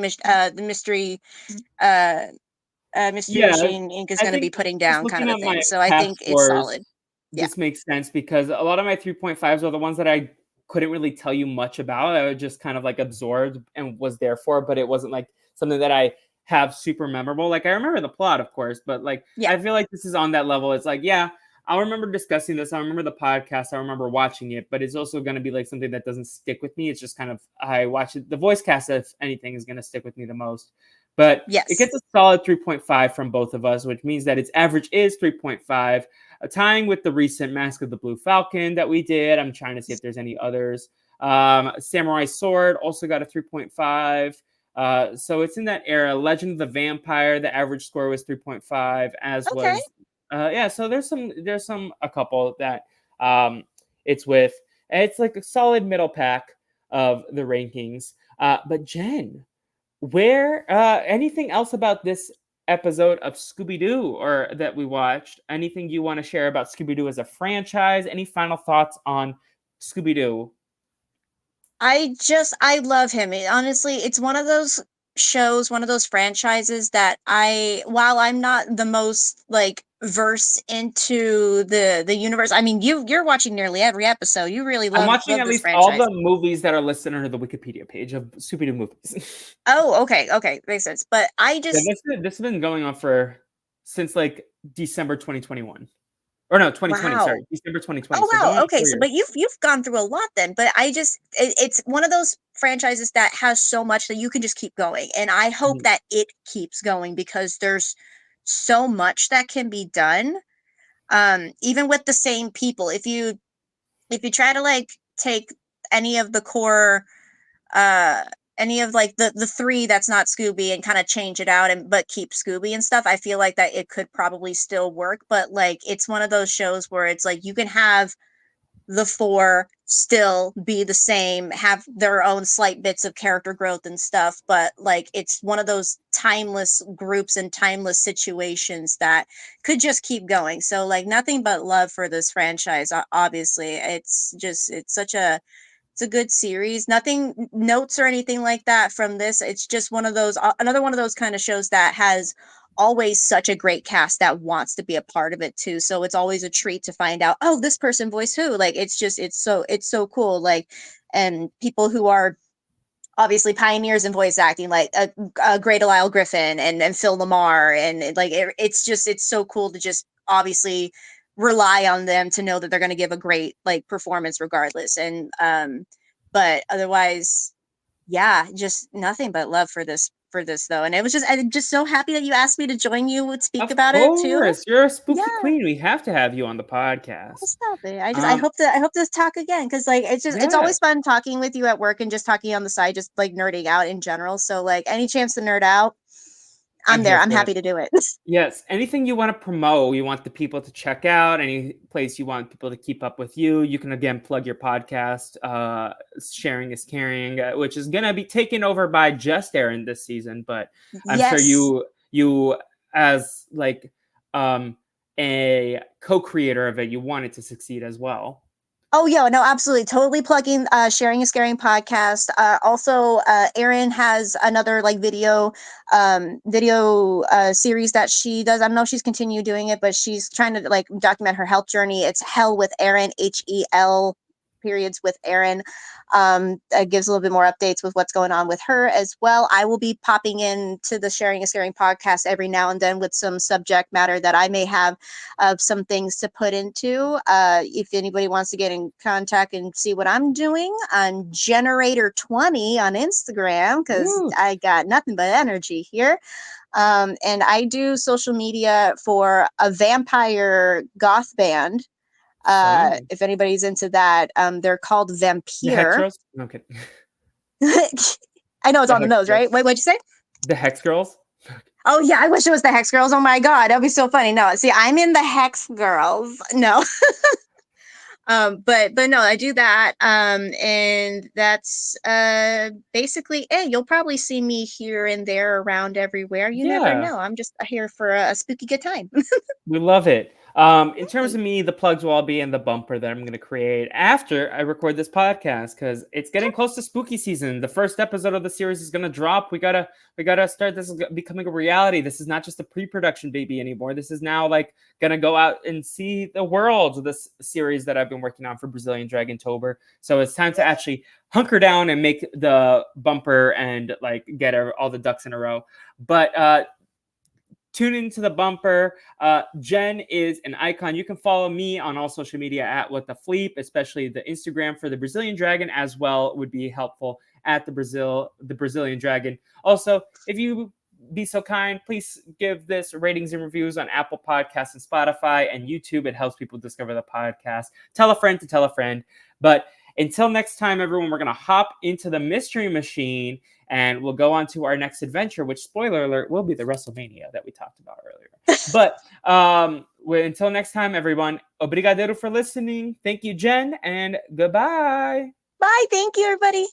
C: machine Inc. is
A: I
C: going to
A: think
C: be putting
A: just
C: down, kind
A: looking
C: of a
A: at my
C: thing. So I
A: past
C: think it's
A: scores,
C: solid. Yeah.
A: this makes sense because a lot of my 3.5s are the ones that I couldn't really tell you much about. I would just kind of like absorbed and was there for, but it wasn't like something that I have super memorable. Like I remember the plot, of course, but like
C: Yeah.
A: I feel like this is on that level. It's like, yeah, I'll remember discussing this. I remember the podcast. I remember watching it, but it's also going to be like something that doesn't stick with me. It's just kind of I watch it. The voice cast, if anything, is going to stick with me the most. But it
C: Yes.
A: gets a solid 3.5 from both of us, which means that its average is 3.5, tying with the recent Mask of the Blue Falcon that we did. I'm trying to see if there's any others. Samurai Sword also got a 3.5. So it's in that era. Legend of the Vampire, the average score was 3.5, as
C: Okay.
A: was yeah. So there's a couple that it's with. And it's like a solid middle pack of the rankings. But Jen, where anything else about this episode of Scooby-Doo or that we watched. Anything you want to share about Scooby-Doo as a franchise? Any final thoughts on Scooby-Doo?
C: I love him. Honestly, it's one of those shows, one of those franchises that while I'm not the most like versed into the universe, I mean, you're watching nearly every episode. You really
A: I'm
C: love
A: watching at
C: this
A: least all
C: franchise.
A: the movies that are listed under the Wikipedia page of Scooby-Doo movies.
C: Oh, okay, makes sense. But I
A: Yeah,
C: just
A: this has been going on since like December 2021. Or no, 2020,
C: wow.
A: sorry. December 2020.
C: Oh
A: So
C: wow.
A: going on
C: Okay,
A: 4
C: so
A: years.
C: but you've gone through a lot then. But it's one of those franchises that has so much that you can just keep going. And I hope
A: Mhm.
C: that it keeps going because there's so much that can be done. Even with the same people. If you try to like take any of the core uh any of like the three that's not Scooby and kind of change it out and but keep Scooby and stuff, I feel like that it could probably still work. But like it's one of those shows where it's like you can have the four still be the same, have their own slight bits of character growth and stuff, but like it's one of those timeless groups and timeless situations that could just keep going. So like nothing but love for this franchise. Obviously, it's a good series. Nothing notes or anything like that from this. It's just one of those another one of those kind of shows that has always such a great cast that wants to be a part of it too. So it's always a treat to find out, oh, this person voiced who. Like it's so cool. Like and people who are obviously pioneers in voice acting, like a Great Lyle Griffin and Phil Lamar, and like it's so cool to just obviously rely on them to know that they're going to give a great like performance regardless. And but otherwise, yeah, just nothing but love for this though. And I'm just so happy that you asked me to join you and speak
A: Of
C: about it too.
A: course. You're a
C: Yeah.
A: spooky queen. We have to have you on the podcast.
C: Stop it. I
A: Um,
C: hope I hope to talk again because like it's
A: yeah.
C: always fun talking with you at work and just talking on the side, just like nerding out in general. So like any chance to nerd out,
A: I'm
C: I'm there.
A: here
C: I'm
A: for it.
C: happy to do it.
A: Yes. Anything you want to promote, you want the people to check out, any place you want people to keep up with you, you can again plug your podcast, Sharing is Caring, which is going to be taken over by just Aaron this season. But I'm sure
C: Yes.
A: you as like a co-creator of it, you want it to succeed as well.
C: Oh yeah, no, absolutely, totally plugging Sharing is Caring podcast. Also, Erin has another like video series that she does. I don't know if she's continued doing it, but she's trying to like document her health journey. It's Hell with Erin, HEL periods with Erin. Gives a little bit more updates with what's going on with her as well. I will be popping into the Sharing is Caring podcast every now and then with some subject matter that I may have of some things to put into. If anybody wants to get in contact and see what I'm doing, I'm Generator20 on Instagram because
A: Woo.
C: I got nothing but energy here. And I do social media for a vampire goth band.
A: Exciting.
C: If anybody's into that, they're called
A: The Hex
C: Vampire.
A: Girls? Okay.
C: I know it's
A: The
C: on the
A: Hex
C: nose,
A: Girls.
C: right? What'd you say?
A: The Hex Girls?
C: Oh yeah, I wish it was the Hex Girls. Oh my god, that'd be so funny. No, see, I'm in the Hex Girls. No. But no, I do that. And that's basically it. You'll probably see me here and there around everywhere. You never
A: Yeah.
C: know. I'm just here for a spooky good time.
A: We love it. In terms of me, the plugs will all be in the bumper that I'm going to create after I record this podcast because it's getting close to spooky season. The first episode of the series is going to drop. We gotta start. This is becoming a reality. This is not just a pre-production baby anymore. This is now like going to go out and see the world of this series that I've been working on for Brazilian Dragontober. So it's time to actually hunker down and make the bumper and like get all the ducks in a row. But tune into the bumper. Jenn is an icon. You can follow me on all social media at What the Fleep, especially the Instagram for the Brazilian Dragon as well would be helpful at the Brazilian Dragon. Also, if you be so kind, please give this ratings and reviews on Apple Podcasts and Spotify and YouTube. It helps people discover the podcast. Tell a friend to tell a friend. But until next time, everyone, we're going to hop into the Mystery Machine and we'll go on to our next adventure, which, spoiler alert, will be the WrestleMania that we talked about earlier. But until next time, everyone, obrigado for listening. Thank you, Jenn, and goodbye.
C: Bye. Thank you, everybody.